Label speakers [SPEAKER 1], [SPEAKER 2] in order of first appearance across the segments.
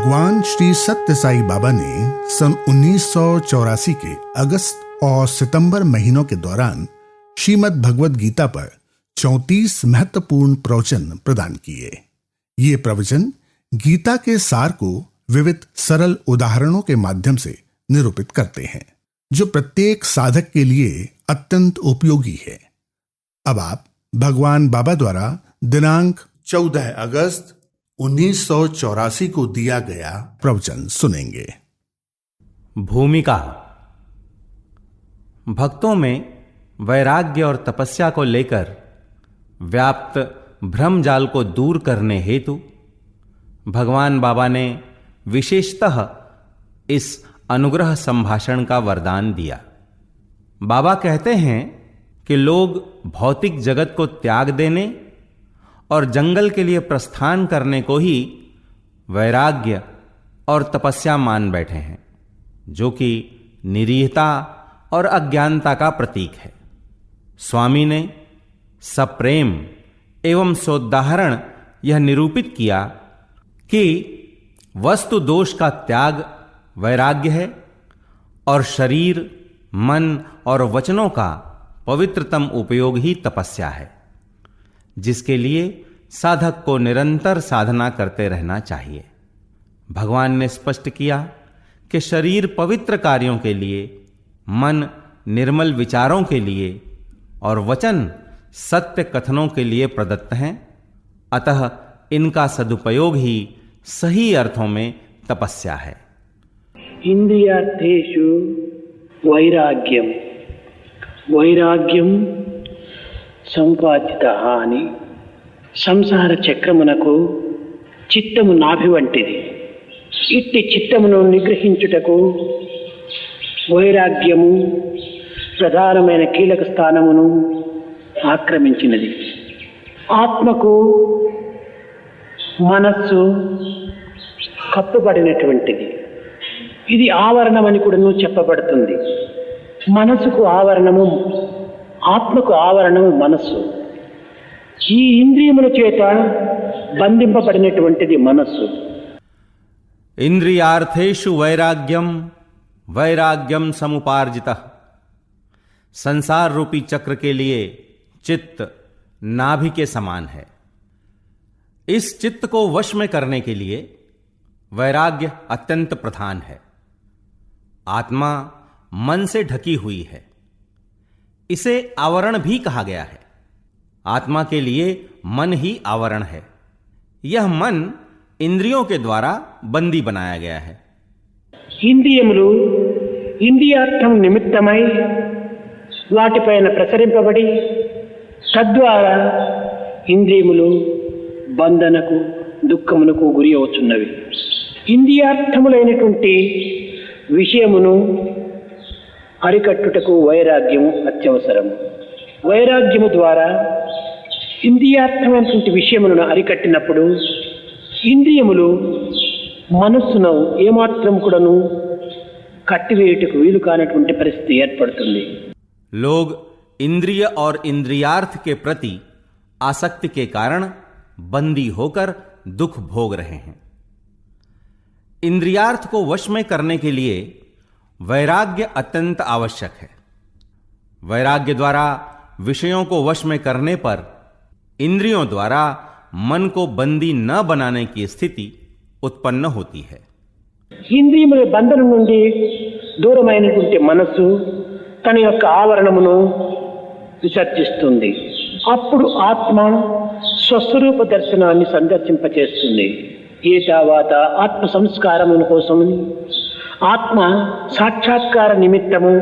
[SPEAKER 1] भगवान श्री सत्य साई बाबा ने सन 1984 के अगस्त और सितंबर महीनों के दौरान श्रीमद् भगवद गीता पर 34 महत्वपूर्ण प्रवचन प्रदान किए। ये प्रवचन गीता के सार को विविध सरल उदाहरणों के माध्यम से निरूपित करते हैं, जो प्रत्येक साधक के लिए अत्यंत उपयोगी है। अब आप भगवान बाबा द्वारा दिनांक 14 अगस्त 1984 को दिया गया प्रवचन सुनेंगे।
[SPEAKER 2] भूमिका। भक्तों में वैराग्य और तपस्या को लेकर व्याप्त भ्रम जाल को दूर करने हेतु भगवान बाबा ने विशेषतः इस अनुग्रह संभाषण का वरदान दिया। बाबा कहते हैं कि लोग भौतिक जगत को त्याग देने और जंगल के लिए प्रस्थान करने को ही वैराग्य और तपस्या मान बैठे हैं, जो कि निरीहता और अज्ञानता का प्रतीक है। स्वामी ने सप्रेम एवं सोदाहरण यह निरूपित किया कि वस्तु दोष का त्याग वैराग्य है और शरीर, मन और वचनों का पवित्रतम उपयोग ही तपस्या है, जिसके लिए साधक को निरंतर साधना करते रहना चाहिए। भगवान ने स्पष्ट किया कि शरीर पवित्र कार्यों के लिए, मन निर्मल विचारों के लिए और वचन सत्य कथनों के लिए प्रदत्त हैं। अतः इनका सदुपयोग ही सही अर्थों में तपस्या है।
[SPEAKER 3] इंद्रियार्थेषु वैराग्यम సంపాదితః అని సంసార చక్రమునకు చిత్తము నాభి వంటిది. ఇట్టి చిత్తమును నిగ్రహించుటకు వైరాగ్యము ప్రధానమైన కీలక స్థానమును ఆక్రమించినది. ఆత్మకు మనస్సు కప్పుబడినటువంటిది. ఇది ఆవరణమని కూడాను చెప్పబడుతుంది. మనసుకు ఆవరణము, ఆత్మకు ఆవరణము మనస్సు. ఈ ఇంద్రియముల చేత బంధింపబడినటువంటిది మనస్సు.
[SPEAKER 2] इंद्रियार्थेषु वैराग्यम समुपार्जितः। संसार रूपी चक्र के लिए चित्त नाभि के समान है। इस चित्त को वश में करने के लिए वैराग्य अत्यंत प्रधान है। आत्मा मन से ढकी हुई है, इसे आवरण भी कहा गया है। आत्मा के लिए मन ही आवरण है। यह मन इंद्रियों के द्वारा बंदी बनाया गया है।
[SPEAKER 3] ఇంద్రియములు ఇంద్రియార్థం నిమిత్తమై వాటిపైన ప్రసరింపబడి తద్వారా ఇంద్రియములు బంధనకు, దుఃఖమునకు గురి అవుతున్నవి. ఇంద్రియార్థములైనటువంటి విషయమును అరికట్టుటకు వైరాగ్యము అత్యవసరము. వైరాగ్యము ద్వారా ఇంద్రియార్థమైనటువంటి విషయములను అరికట్టినప్పుడు ఇంద్రియములు మనస్సును ఏమాత్రం కూడాను కట్టివేయుటకు వీలు కానటువంటి పరిస్థితి ఏర్పడుతుంది.
[SPEAKER 2] लोग इंद्रिय और इंद्रियार्थ के प्रति आसक्ति के कारण बंदी होकर दुख भोग रहे हैं। इंद्रियार्थ को वश में करने के लिए वैराग्य अत्यंत आवश्यक है। वैराग्य द्वारा विषयों को वश में करने पर इंद्रियों द्वारा मन को बंदी न बनाने की स्थिति उत्पन्न होती है।
[SPEAKER 3] ఇంద్రియముల బంధనం నుండి దూరమైనటువంటి మనస్సు తన యొక్క ఆవరణమును విసర్జిస్తుంది. అప్పుడు ఆత్మ స్వస్వరూప దర్శనాన్ని సందర్శింపచేస్తుంది. ఏ తర్వాత ఆత్మ సంస్కారముల కోసం ఆత్మ సాక్షాత్కార నిమిత్తము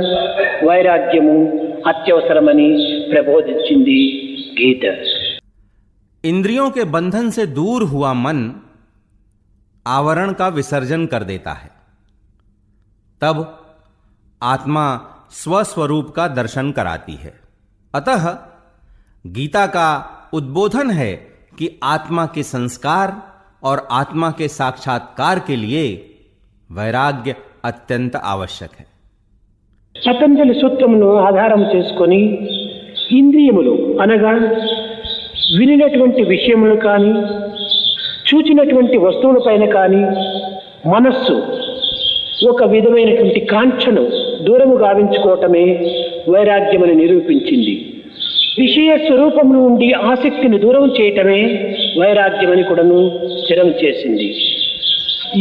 [SPEAKER 3] వైరాగ్యము అత్యవసరమని ప్రబోధించింది గీత.
[SPEAKER 2] इंद्रियों के बंधन से दूर हुआ मन आवरण का विसर्जन कर देता है। तब आत्मा स्वस्वरूप का दर्शन कराती है। अतः गीता का उद्बोधन है कि आत्मा के संस्कार और आत्मा के साक्षात्कार के लिए वैराग्य अत्यंत आवश्यक है।
[SPEAKER 3] పతంజలి సూత్రమును ఆధారం చేసుకొని ఇంద్రియములు అనగా వినినటువంటి విషయములు కానీ, చూచినటువంటి వస్తువులపైన కానీ మనస్సు ఒక విధమైనటువంటి కాంక్షను దూరము గావించుకోవటమే వైరాగ్యమని నిరూపించింది. విషయ స్వరూపం నుండి ఆసక్తిని దూరం చేయటమే వైరాగ్యమని కూడాను స్థిరం చేసింది.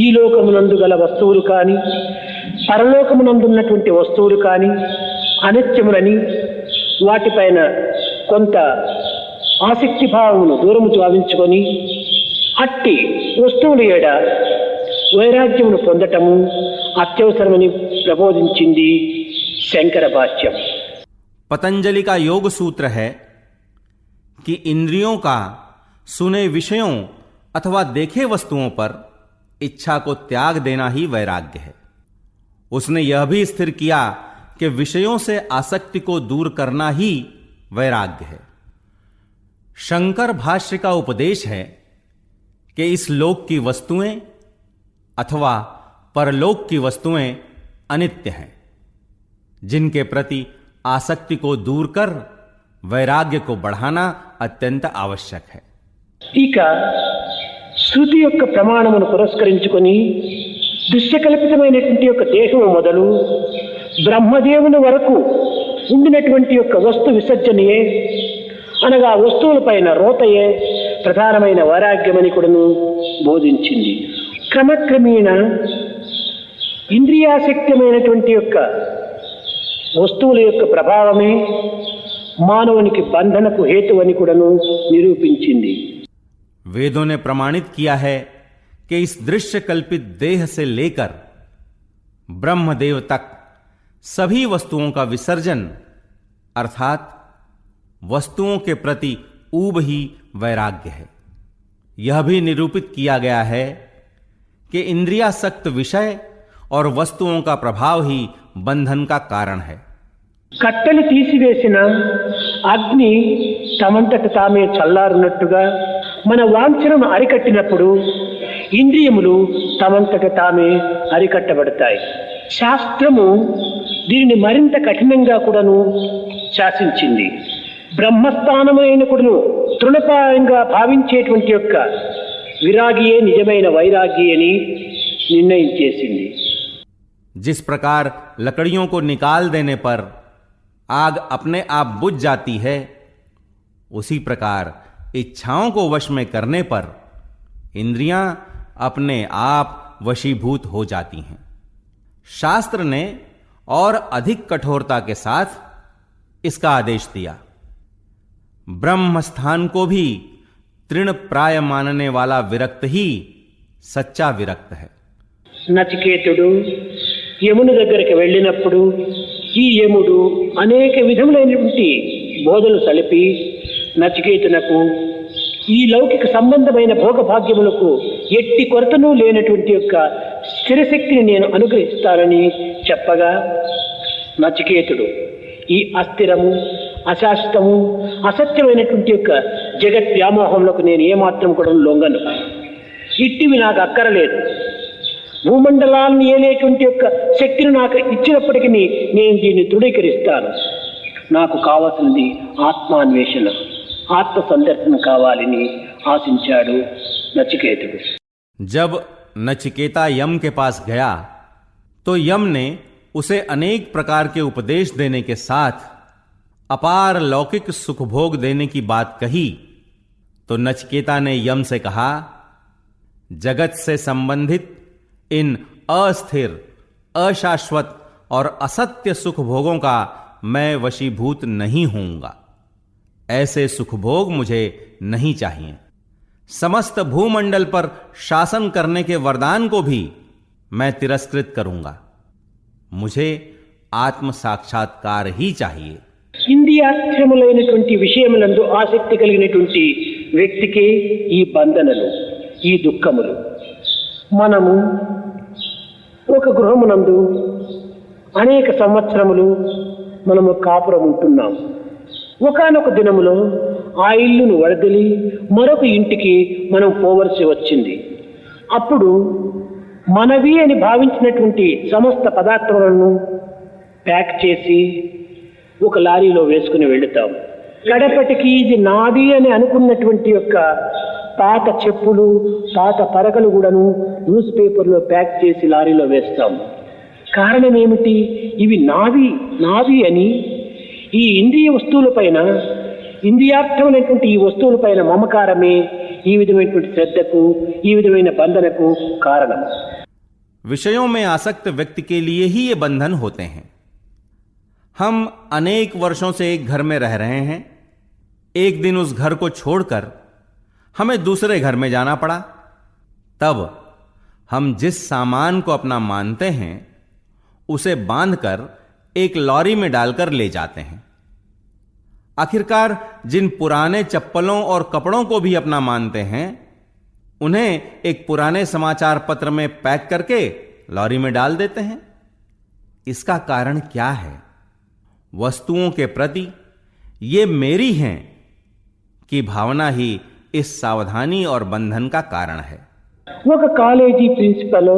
[SPEAKER 3] ఈ లోకమునందు గల వస్తువులు కానీ పరలోకమునందున్నటువంటి వస్తువులు కానీ అనిత్యములని వాటిపైన కొంత ఆసక్తి భావమును దూరము గావించుకొని అట్టి వస్తువుల ఏడ వైరాగ్యమును పొందటము అత్యవసరమని ప్రబోధించింది శంకర భాష్యం.
[SPEAKER 2] पतंजलि का योग सूत्र है कि इंद्रियों का सुने विषयों अथवा देखे वस्तुओं पर इच्छा को त्याग देना ही वैराग्य है. उसने यह भी स्थिर किया कि विषयों से आसक्ति को दूर करना ही वैराग्य है. शंकर भाष्य का उपदेश है कि इस लोक की वस्तुएं अथवा परलोक की वस्तुएं अनित्य हैं, जिनके प्रति आसक्ति को दूर कर वैराग्य को बढ़ाना अत्यंत आवश्यक है.
[SPEAKER 3] ఇక శృతి యొక్క ప్రమాణమును పురస్కరించుకొని దృశ్యకల్పితమైనటువంటి యొక్క దేహము మొదలు బ్రహ్మదేవుని వరకు ఉండినటువంటి యొక్క వస్తు విసర్జనయే అనగా వస్తువులపైన రోతయే ప్రధానమైన వైరాగ్యమని కూడాను బోధించింది. క్రమక్రమేణ ఇంద్రియాసక్తమైనటువంటి యొక్క వస్తువుల యొక్క ప్రభావమే మానవునికి బంధనకు హేతువని కూడాను నిరూపించింది.
[SPEAKER 2] वेदों ने प्रमाणित किया है कि इस दृश्य कल्पित देह से लेकर ब्रह्मदेव तक सभी वस्तुओं का विसर्जन अर्थात वस्तुओं के प्रति ऊब ही वैराग्य है. यह भी निरूपित किया गया है कि इंद्रियासक्त विषय और वस्तुओं का प्रभाव ही बंधन का कारण है.
[SPEAKER 3] కట్టెలు తీసివేసిన అగ్ని తమంతట తామే చల్లారునట్టుగా మన వాంఛనను అరికట్టినప్పుడు ఇంద్రియములు తమంతట తామే అరికట్టబడతాయి. శాస్త్రము దీనిని మరింత కఠినంగా కూడాను శాసించింది. బ్రహ్మస్థానమైన కూడాను తృణప్రాయంగా భావించేటువంటి యొక్క విరాగియే నిజమైన వైరాగి అని నిర్ణయించేసింది.
[SPEAKER 2] जिस प्रकार लकड़ियों को निकाल देने पर आग अपने आप बुझ जाती है, उसी प्रकार इच्छाओं को वश में करने पर इंद्रियां अपने आप वशीभूत हो जाती हैं. शास्त्र ने और अधिक कठोरता के साथ इसका आदेश दिया. ब्रह्म स्थान को भी तृण प्राय मानने वाला विरक्त ही सच्चा विरक्त है.
[SPEAKER 3] నచికేతుడు యముని దగ్గరికి వెళ్ళినప్పుడు ఈ యముడు అనేక విధములైనటువంటి బోధలు సలిపి నచికేతునకు ఈ లౌకిక సంబంధమైన భోగభాగ్యములకు ఎట్టి కొరతను లేనటువంటి యొక్క స్థిరశక్తిని నేను అనుగ్రహిస్తానని చెప్పగా నచికేతుడు ఈ అస్థిరము అశాశ్వతము అసత్యమైనటువంటి యొక్క జగత్ వ్యామోహంలోకి నేను ఏమాత్రం కూడా లొంగను, ఇట్టివి నాకు అక్కరలేదు, భూమండలాన్ని ఏలేటువంటి యొక్క శక్తిని నాకు ఇచ్చినప్పటికీ నేను దీన్ని దృఢీకరిస్తాను, నాకు కావలసినది ఆత్మాన్వేషణ, ఆత్మ సందర్శనం కావాలని ఆశించాడు నచికేతుడు.
[SPEAKER 2] जब नचिकेता यम के पास गया तो यम ने उसे अनेक प्रकार के उपदेश देने के साथ अपार लौकिक सुखभोग देने की बात कही तो नचिकेता ने यम से कहा, जगत से संबंधित इन अस्थिर, अशाश्वत और असत्य सुख भोगों का मैं वशीभूत नहीं होऊंगा. ऐसे सुख भोग मुझे नहीं चाहिए. समस्त भूमंडल पर शासन करने के वरदान को भी मैं तिरस्कृत करूंगा. मुझे आत्म साक्षात्कार ही चाहिए.
[SPEAKER 3] ఇంద్రియాత్మలైనటువంటి విషయములందు ఆసక్తి కలిగినటువంటి వ్యక్తికి ఈ బంధనలు, ఈ దుఃఖములు. మనము ఒక గృహమునందు అనేక సంవత్సరములు మనము కాపురం ఉంటున్నాం. ఒకానొక దినములో ఆ ఇల్లును వదిలి మరొక ఇంటికి మనం పోవలసి వచ్చింది. అప్పుడు మనవి అని భావించినటువంటి సమస్త పదార్థాలను ప్యాక్ చేసి ఒక లారీలో వేసుకుని వెళుతాం. గడపటికి ఇది నాది అని అనుకున్నటువంటి యొక్క పాత చెప్పులు పాత పరకలు కూడాను న్యూస్ పేపర్లో ప్యాక్ చేసి లారీలో వేస్తాం. కారణం ఏమిటి? ఇవి నావి నావి అని ఈ ఇంద్రియ వస్తువులపైన, ఇంద్రియార్థమైనటువంటి ఈ వస్తువులపైన మమకారమే ఈ విధమైనటువంటి శ్రద్ధకు, ఈ విధమైన బంధనకు కారణం.
[SPEAKER 2] विषयों में आसक्त व्यक्ति के लिए ही ये बंधन होते हैं. हम अनेक वर्षों से एक घर में रह रहे हैं. एक दिन उस घर को छोड़कर हमें दूसरे घर में जाना पड़ा. तब हम जिस सामान को अपना मानते हैं उसे बांधकर एक लॉरी में डालकर ले जाते हैं. आखिरकार जिन पुराने चप्पलों और कपड़ों को भी अपना मानते हैं उन्हें एक पुराने समाचार पत्र में पैक करके लॉरी में डाल देते हैं. इसका कारण क्या है? वस्तुओं के प्रति ये मेरी हैं की भावना ही इस सावधानी और बंधन का कारण है.
[SPEAKER 3] ఒక కాలేజీ ప్రిన్సిపల్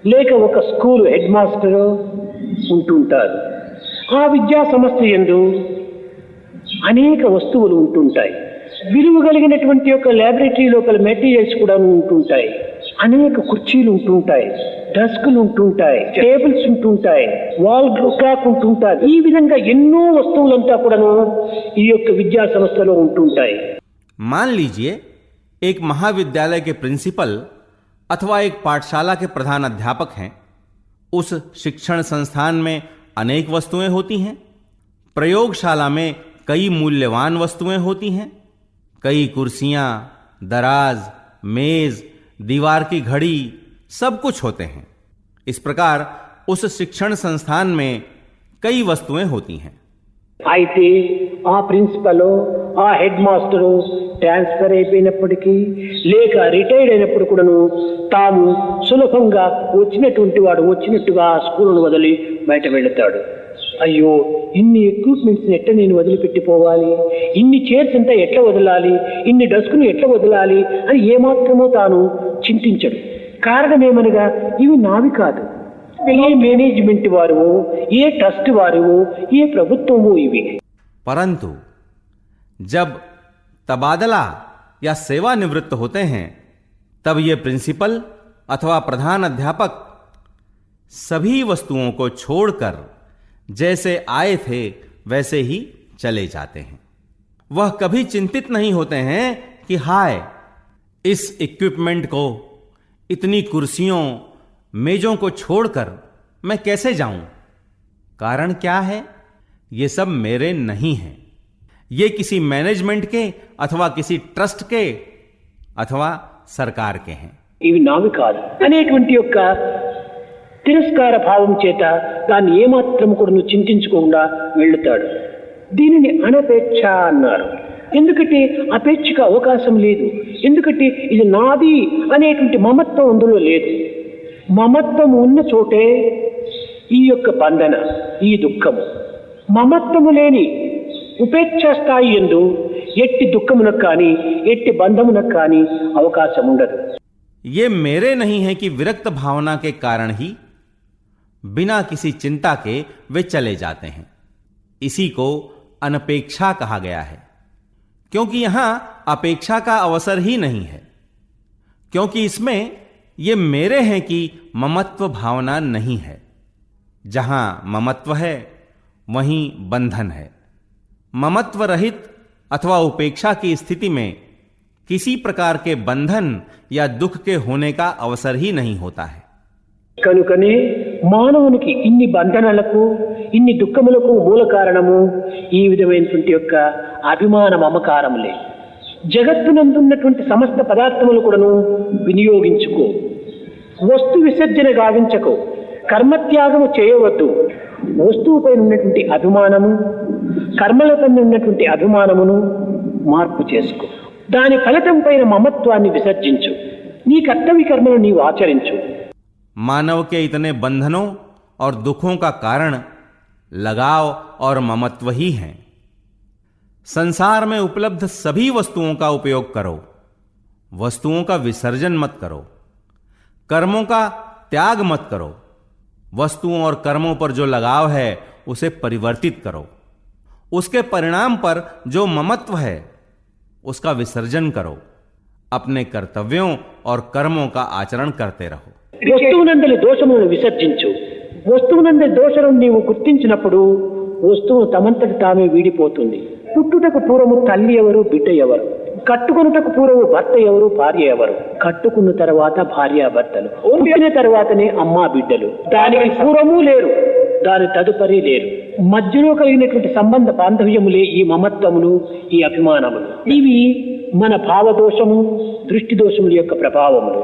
[SPEAKER 3] లేక ఒక స్కూల్ హెడ్ మాస్టర్ ఉంటుంటారు. ఆ విద్యా సంస్థ యందు అనేక వస్తువులు ఉంటుంటాయి. విలువ కలిగినటువంటి యొక్క ల్యాబొరేటరీ లోపల మెటీరియల్స్ కూడా ఉంటుంటాయి. అనేక కుర్చీలు ఉంటుంటాయి, డెస్కులు ఉంటుంటాయి, టేబుల్స్ ఉంటుంటాయి, వాల్ క్లాక్ ఉంటుంటాయి. ఈ విధంగా ఎన్నో వస్తువులంతా కూడాను ఈ యొక్క విద్యా సంస్థలో ఉంటుంటాయి.
[SPEAKER 2] मान लीजिए एक महाविद्यालय के प्रिंसिपल अथवा एक पाठशाला के प्रधान अध्यापक हैं. उस शिक्षण संस्थान में अनेक वस्तुएं होती हैं. प्रयोगशाला में कई मूल्यवान वस्तुएं होती हैं. कई कुर्सियां, दराज, मेज, दीवार की घड़ी, सब कुछ होते हैं. इस प्रकार उस शिक्षण संस्थान में कई वस्तुएं होती हैं.
[SPEAKER 3] అయితే ఆ ప్రిన్సిపల్, ఆ హెడ్ మాస్టరు ట్రాన్స్ఫర్ అయిపోయినప్పటికీ లేక రిటైర్డ్ అయినప్పుడు కూడాను తాము సులభంగా వచ్చినటువంటి వాడు వచ్చినట్టుగా ఆ స్కూలును వదిలి బయట వెళతాడు. అయ్యో, ఇన్ని ఎక్విప్మెంట్స్ని ఎట్లా నేను వదిలిపెట్టిపోవాలి, ఇన్ని చైర్స్ అంతా ఎట్లా వదలాలి, ఇన్ని డస్క్ను ఎట్లా వదలాలి అని ఏమాత్రమో తాను చింతించడు. కారణమేమనగా ఇవి నావి కాదు. ఏ మేనేజ్మెంట్ వారు, ఏ ట్రస్ట్ వారు, ఏ ప్రభుత్వము ఇవి.
[SPEAKER 2] परंतु जब तबादला या सेवानिवृत्त होते हैं तब ये प्रिंसिपल अथवा प्रधान अध्यापक सभी वस्तुओं को छोड़कर जैसे आए थे वैसे ही चले जाते हैं. वह कभी चिंतित नहीं होते हैं कि हाय, इस इक्विपमेंट को, इतनी कुर्सियों, मेजों को छोड़कर मैं कैसे जाऊं. कारण क्या है? ये सब मेरे नहीं हैं. ये किसी मैनेजमेंट के अथवा किसी ट्रस्ट के अथवा सरकार के हैं.
[SPEAKER 3] ఇవి నావి కాదు అనేటువంటి యొక్క తిరస్కార భావం చేత దాన్ని ఏమాత్రం కూడా నువ్వు చింతించకుండా వెళ్తాడు. దీనిని అనపేక్ష అన్నారు. ఎందుకంటే అపేక్షకు అవకాశం లేదు. ఎందుకంటే ఇది నాది అనేటువంటి మమత్వం అందులో లేదు. మమత్వం ఉన్న చోటే ఈ యొక్క బంధన, ఈ దుఃఖము. మమత్వము లేని ఉపేక్ష స్థాయి యందు ఎట్టి దుఃఖమునకు కానీ ఎట్టి బంధమునకు కానీ అవకాశం ఉండదు.
[SPEAKER 2] ये मेरे नहीं है कि विरक्त भावना के कारण ही बिना किसी चिंता के वे चले जाते हैं. इसी को अनपेक्षा कहा गया है, क्योंकि यहां अपेक्षा का अवसर ही नहीं है. क्योंकि इसमें ये मेरे हैं कि ममत्व भावना नहीं है. जहां ममत्व है वहीं बंधन है. ममत्व रहित अथवा उपेक्षा की स्थिति में किसी प्रकार के बंधन या दुख के होने का अवसर ही नहीं होता है.
[SPEAKER 3] కనుకనే మానవునికి ఇన్ని బంధనాలకు, ఇన్ని దుఃఖములకు మూల కారణము ఈ విధమైనటువంటి యొక్క అభిమాన మమకారములే. జగత్తునందున్నటువంటి సమస్త పదార్థములు కూడాను వినియోగించుకో, వస్తు విసర్జన గావించకో, కర్మత్యాగము చేయవద్దు. వస్తువుపై ఉన్నటువంటి అభిమానము, కర్మలపై ఉన్నటువంటి అభిమానమును మార్పు చేసుకో. దాని ఫలితం పైన మమత్వాన్ని విసర్జించు. నీ కర్తవ్య కర్మను నీవు ఆచరించు.
[SPEAKER 2] मानव के इतने बंधनों और दुखों का कारण लगाव और ममत्व ही हैं. संसार में उपलब्ध सभी वस्तुओं का उपयोग करो, वस्तुओं का विसर्जन मत करो. कर्मों का त्याग मत करो. वस्तुओं और कर्मों पर जो लगाव है उसे परिवर्तित करो. उसके परिणाम पर जो ममत्व है उसका विसर्जन करो. अपने कर्तव्यों और कर्मों का आचरण करते रहो।
[SPEAKER 3] వస్తువునందలి దోషములను విసర్జించు. వస్తువునందలి దోషములను నీవు గుర్తించినప్పుడు వస్తువు తమంతటి తామే వీడిపోతుంది. పుట్టుటకు పూర్వము తల్లి ఎవరు, బిడ్డ ఎవరు? కట్టుకున్నటకు పూర్వము భర్త ఎవరు, భార్య ఎవరు? కట్టుకున్న తర్వాత భార్యాభర్తలు, పుట్టిన తర్వాతనే అమ్మా బిడ్డలు. దానికి పూర్వము లేరు, దాని తదుపరి లేరు. మధ్యలో కలిగినటువంటి సంబంధ బాంధవ్యములే ఈ మమత్వములు, ఈ అభిమానములు. ఇవి మన భావదోషము, దృష్టి దోషముల యొక్క ప్రభావములు.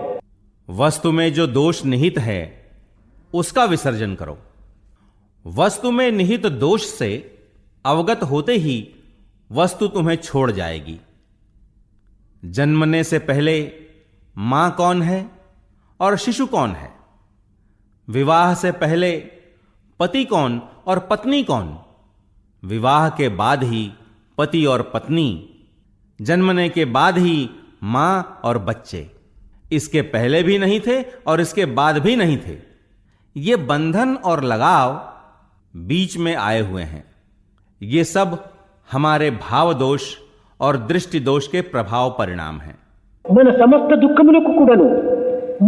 [SPEAKER 2] वस्तु में जो दोष निहित है उसका विसर्जन करो। वस्तु में निहित दोष से अवगत होते ही वस्तु तुम्हें छोड़ जाएगी। जन्मने से पहले मां कौन है और शिशु कौन है? विवाह से पहले पति कौन और पत्नी कौन? विवाह के बाद ही पति और पत्नी, जन्मने के बाद ही मां और बच्चे। इसके पहले भी नहीं थे और इसके बाद भी नहीं थे। ये बंधन और लगाव बीच में आए हुए हैं। ये सब हमारे भाव दोष और दृष्टि दोष के प्रभाव परिणाम हैं।
[SPEAKER 3] మన సమస్త దుఃఖములకు కూడాను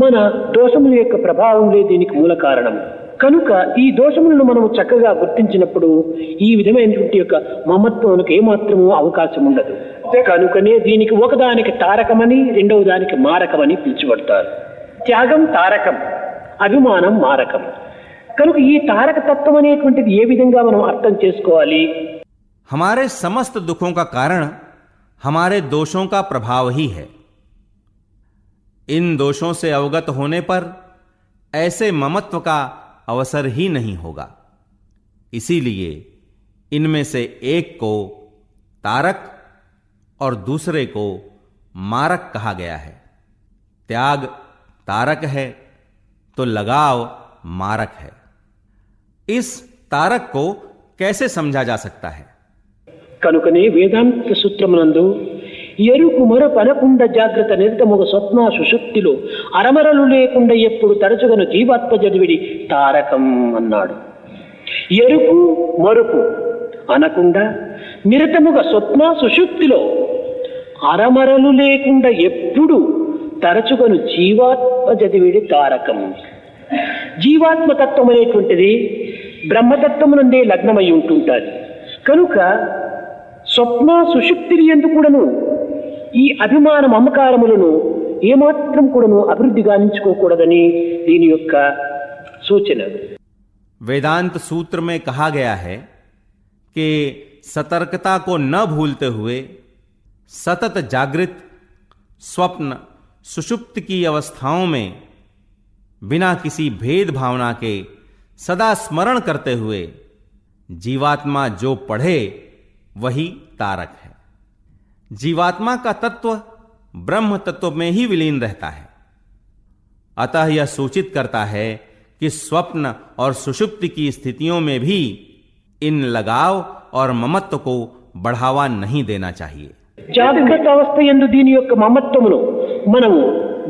[SPEAKER 3] మన దోషముల యొక్క ప్రభావములే దీనికి మూల కారణం. కనుక ఈ దోషములను మనము చక్కగా గుర్తించినప్పుడు ఈ విధమైనటువంటి యొక్క మమత్వములకు ఏమాత్రము అవకాశం ఉండదు. కనుకనే దీనికి ఒకదానికి తారకమని, రెండవ దానికి మారకమని పిలుచబడతారు. త్యాగం తారకం, అభిమానం మారకం. కనుక ఈ తారక తత్వం అనేటువంటిది ఏ విధంగా మనం అర్థం చేసుకోవాలి?
[SPEAKER 2] हमारे समस्त दुखों का कारण हमारे दोषों का प्रभाव ही है। इन दोषों से अवगत होने पर ऐसे ममत्व का अवसर ही नहीं होगा। इसीलिए इनमें से एक को तारक और दूसरे को मारक कहा गया है। त्याग तारक है तो लगाव मारक है। इस तारक को कैसे समझा जा सकता है?
[SPEAKER 3] కనుకనే వేదాంత సూత్రమునందు ఎరుకు మరపనకుండ జాగ్రత్త నిరతముగ స్వప్న సుషుప్తిలో అరమరలు లేకుండా ఎప్పుడు తరచుగను జీవాత్మ జడివిడి తారకం అన్నాడు. ఎరుకు మరుపు అనకుండా నిరతముగ స్వప్న సుషుప్తిలో అరమరలు లేకుండా ఎప్పుడు తరచుగను జీవాత్మ జడివిడి తారకం. జీవాత్మతత్వం అనేటువంటిది బ్రహ్మతత్వమునందే లగ్నమై ఉంటుంటుంది. కనుక స్వప్న సుషుప్తిని ఎందుకు కూడాను ఈ అభిమాన మమకారములను ఏమాత్రం కూడాను అభివృద్ధి గావించుకోకూడదని దీని యొక్క సూచన.
[SPEAKER 2] वेदांत सूत्र में कहा गया है कि सतर्कता को न भूलते हुए सतत जागृत, स्वप्न, सुषुप्त की अवस्थाओं में बिना किसी भेद भावना के सदा स्मरण करते हुए जीवात्मा जो पढ़े वही तारक है। जीवात्मा का तत्व ब्रह्म तत्व में ही विलीन रहता है। अतः यह सूचित करता है कि स्वप्न और सुषुप्ति की स्थितियों में भी इन लगाव और ममत्व को बढ़ावा नहीं देना चाहिए।
[SPEAKER 3] జాగ్రత్త అవస్థ యందు దీని యొక్క మమత్వమును మనము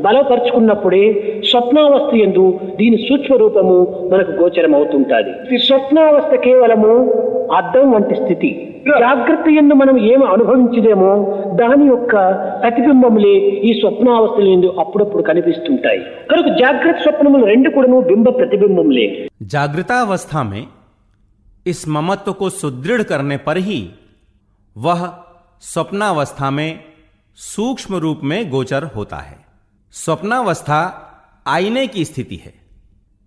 [SPEAKER 3] బలపరుచుకున్నప్పుడే స్వప్నావస్థ యందు దీని సూక్ష్మ రూపము మనకు గోచరం అవుతుంటుంది. స్వప్నావస్థ కేవలము అద్దం వంటి స్థితి. జాగ్రత్త యందు మనం ఏమి అనుభవించదేమో దాని యొక్క ప్రతిబింబములే ఈ స్వప్నావస్థల యందు అప్పుడప్పుడు కనిపిస్తుంటాయి. కనుక జాగ్రత్త స్వప్నములు రెండు కూడాను బింబ ప్రతిబింబములే.
[SPEAKER 2] जागृतावस्था में इस ममत्व को सुदृढ़ करने पर ही वह स्वप्नावस्था में सूक्ष्म रूप में गोचर होता है। स्वप्नावस्था आईने की स्थिति है।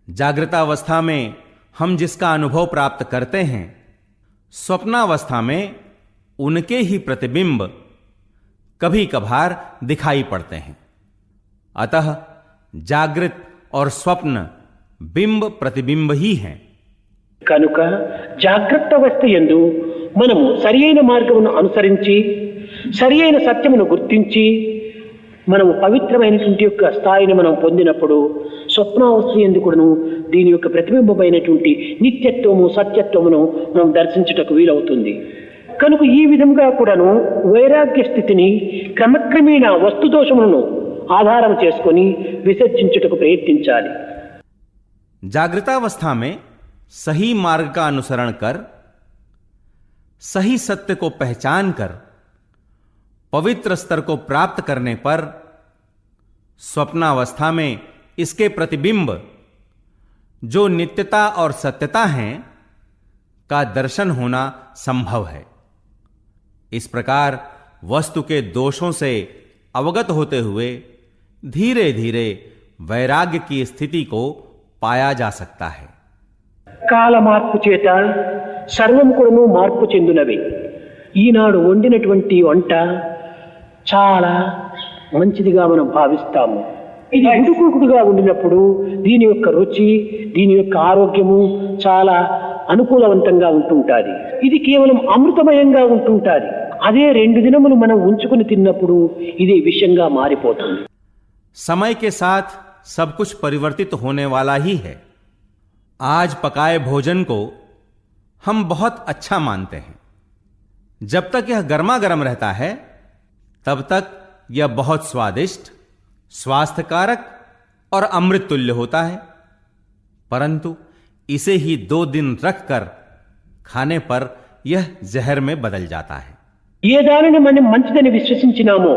[SPEAKER 2] जागृतावस्था में हम जिसका अनुभव प्राप्त करते हैं, स्वप्नावस्था में उनके ही प्रतिबिंब कभी कभार दिखाई पड़ते हैं। अतः जागृत और स्वप्न बिंब प्रतिबिंब ही हैं।
[SPEAKER 3] కనుక జాగ్రత్త అవస్థ యందు మనము సరి అయిన మార్గమును అనుసరించి సరి అయిన సత్యమును గుర్తించి మనము పవిత్రమైనటువంటి యొక్క స్థాయిని మనం పొందినప్పుడు స్వప్నావస్థ యందు కూడాను దీని యొక్క ప్రతిబింబమైనటువంటి నిత్యత్వము, సత్యత్వమును మనం దర్శించుటకు వీలవుతుంది. కనుక ఈ విధంగా కూడాను వైరాగ్య స్థితిని క్రమక్రమేణా వస్తుదోషములను ఆధారం చేసుకొని విసర్జించుటకు ప్రయత్నించాలి.
[SPEAKER 2] जागृतावस्था में सही मार्ग का अनुसरण कर, सही सत्य को पहचान कर, पवित्र स्तर को प्राप्त करने पर स्वप्नावस्था में इसके प्रतिबिंब जो नित्यता और सत्यता हैं का दर्शन होना संभव है। इस प्रकार वस्तु के दोषों से अवगत होते हुए धीरे धीरे वैराग्य की स्थिति को पाया जा सकता है।
[SPEAKER 3] కాల మార్పు చేత సర్వం కూడాను మార్పు చెందినవి. ఈనాడు వండినటువంటి వంట చాలా మంచిదిగా మనం భావిస్తాము. ఇది ఉడుకుడుకుగా ఉండినప్పుడు దీని యొక్క రుచి, దీని యొక్క ఆరోగ్యము చాలా అనుకూలవంతంగా ఉంటుంటుంది. ఇది కేవలం అమృతమయంగా ఉంటుంటుంది. అదే 2 దినములు మనం ఉంచుకుని తిన్నప్పుడు ఇది విషంగా మారిపోతుంది.
[SPEAKER 2] समय के साथ सब कुछ परिवर्तित होने वाला ही है। आज पकाए भोजन को हम बहुत अच्छा मानते हैं। जब तक यह गर्मा गर्म रहता है तब तक यह बहुत स्वादिष्ट, स्वास्थ्यकारक और अमृत तुल्य होता है, परंतु इसे ही 2 दिन रखकर खाने पर यह जहर में बदल जाता है।
[SPEAKER 3] ఏ దానిని మనం మంచిదని విశ్వసించినామో,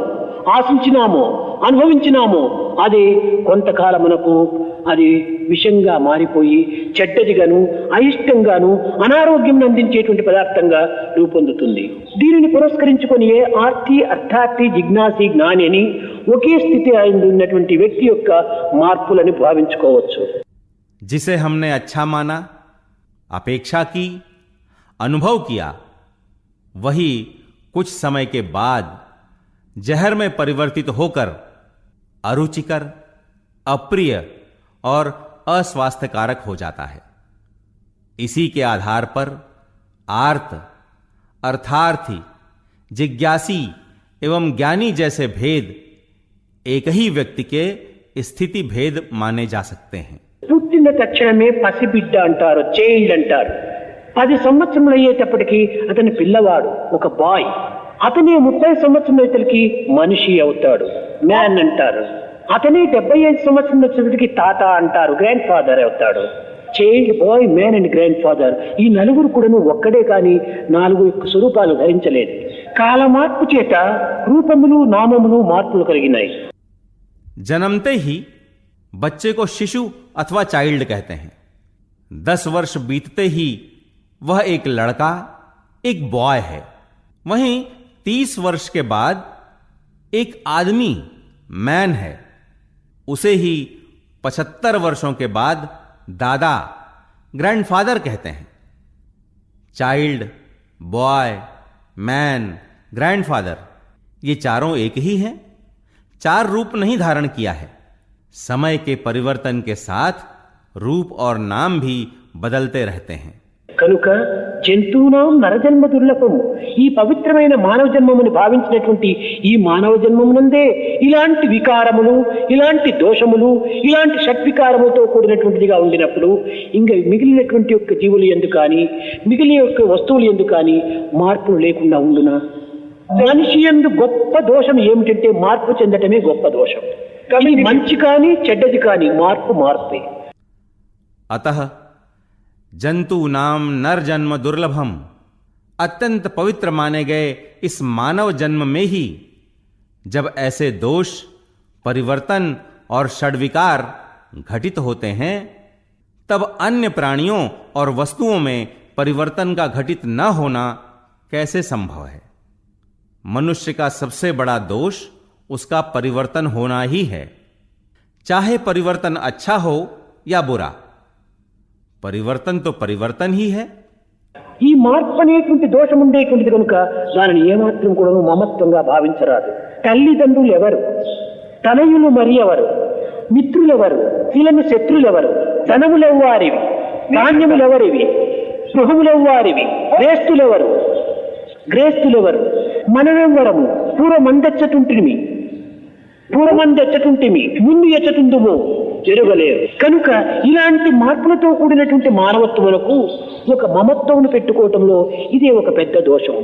[SPEAKER 3] ఆశించినామో, అనుభవించినామో అది కొంతకాలమునకు అది విషంగా మారిపోయి చెడ్డదిగాను, అయిష్టంగాను, అనారోగ్యం అందించేటువంటి పదార్థంగా రూపొందుతుంది. దీనిని పురస్కరించుకొని ఆర్తి, అర్థార్థి, జిజ్ఞాసి, జ్ఞాని అని ఒకే స్థితి ఉన్నటువంటి వ్యక్తి యొక్క మార్పులని భావించుకోవచ్చు.
[SPEAKER 2] जिसे हमने अच्छा माना, अपेक्षा की, अनुभव किया, वही कुछ समय के बाद जहर में परिवर्तित होकर अरुचिकर, अप्रिय और अस्वास्थ्यकारक हो जाता है। इसी के आधार पर आर्त, अर्थार्थी, जिज्ञासी एवं ज्ञानी जैसे भेद एक ही व्यक्ति के स्थिति भेद माने जा सकते हैं।
[SPEAKER 3] పుట్టిన తక్షణమే పసిబిడ్డ అంటారు, చైల్డ్ అంటారు. 10 సంవత్సరములు అయ్యేటప్పటికి అతని పిల్లవాడు, ఒక బాయ్. అతనే 30 సంవత్సరం అయ్యేసరికి మనిషి అవుతాడు, మ్యాన్ అంటారు. అతనే 75 సంవత్సరం వచ్చేసరికి తాత అంటారు, గ్రాండ్ ఫాదర్ అవుతాడు. Child, boy, man and grandfather ఈ నలుగురు కూడాను ఒక్కడే కానీ 4 స్వరూపాలు ధరించలేదు. కాల మార్పు చేత రూపములు, నామములు మార్పులు కలిగినాయి.
[SPEAKER 2] जन्मते ही बच्चे को शिशु अथवा चाइल्ड कहते हैं। 10 वर्ष बीतते ही वह एक लड़का, एक बॉय है। वहीं 30 वर्ष के बाद एक आदमी, मैन है। उसे ही 75 वर्षों के बाद दादा, ग्रैंडफादर कहते हैं। चाइल्ड, बॉय, मैन, ग्रैंडफादर ये चारों एक ही हैं, 4 रूप नहीं धारण किया है। समय के परिवर्तन के साथ रूप और नाम भी बदलते रहते हैं।
[SPEAKER 3] కనుక జంతువునాం నరజన్మ దుర్లభము. ఈ పవిత్రమైన మానవ జన్మముని భావించినటువంటి ఈ మానవ జన్మమునందే ఇలాంటి వికారములు, ఇలాంటి దోషములు, ఇలాంటి షడ్వికారములతో కూడినటువంటిదిగా ఉండినప్పుడు ఇంకా మిగిలినటువంటి యొక్క జీవులు ఎందుకు కానీ, మిగిలిన యొక్క వస్తువులు ఎందుకు కానీ మార్పులు లేకుండా ఉండునా? మనిషి యందు గొప్ప దోషం ఏమిటంటే మార్పు చెందటమే గొప్ప దోషం. కానీ మంచి కానీ చెడ్డది కానీ మార్పే.
[SPEAKER 2] अतः जंतु नाम नर जन्म दुर्लभम, अत्यंत पवित्र माने गए इस मानव जन्म में ही जब ऐसे दोष, परिवर्तन और षड्विकार घटित होते हैं तब अन्य प्राणियों और वस्तुओं में परिवर्तन का घटित न होना कैसे संभव है? मनुष्य का सबसे बड़ा दोष उसका परिवर्तन होना ही है। चाहे परिवर्तन अच्छा हो या बुरा, परिवर्तन तो परिवर्तन ही है।
[SPEAKER 3] ఈ మార్పు అనేటువంటి దోషం ఉండేటువంటిది కనుక దానిని ఏమాత్రం కూడా మమత్వంగా భావించరాదు. తల్లిదండ్రులు ఎవరు, తనయులు మరి ఎవరు, మిత్రులెవరు, శీలను శత్రులెవరు, ధనములెవ్వారివి, ధాన్యములెవరివి, గృహములెవ్వారివి, గ్రేస్తులెవరు, మనమెవ్వరము, పూర్వమందెచ్చటుంటిమి, ముందు ఎచ్చటుందుమో జరగలేరు. కనుక ఇలాంటి మార్పులతో కూడినటువంటి మానవత్వములకు ఒక మమత్వమును పెట్టుకోవటంలో ఇదే ఒక పెద్ద దోషం.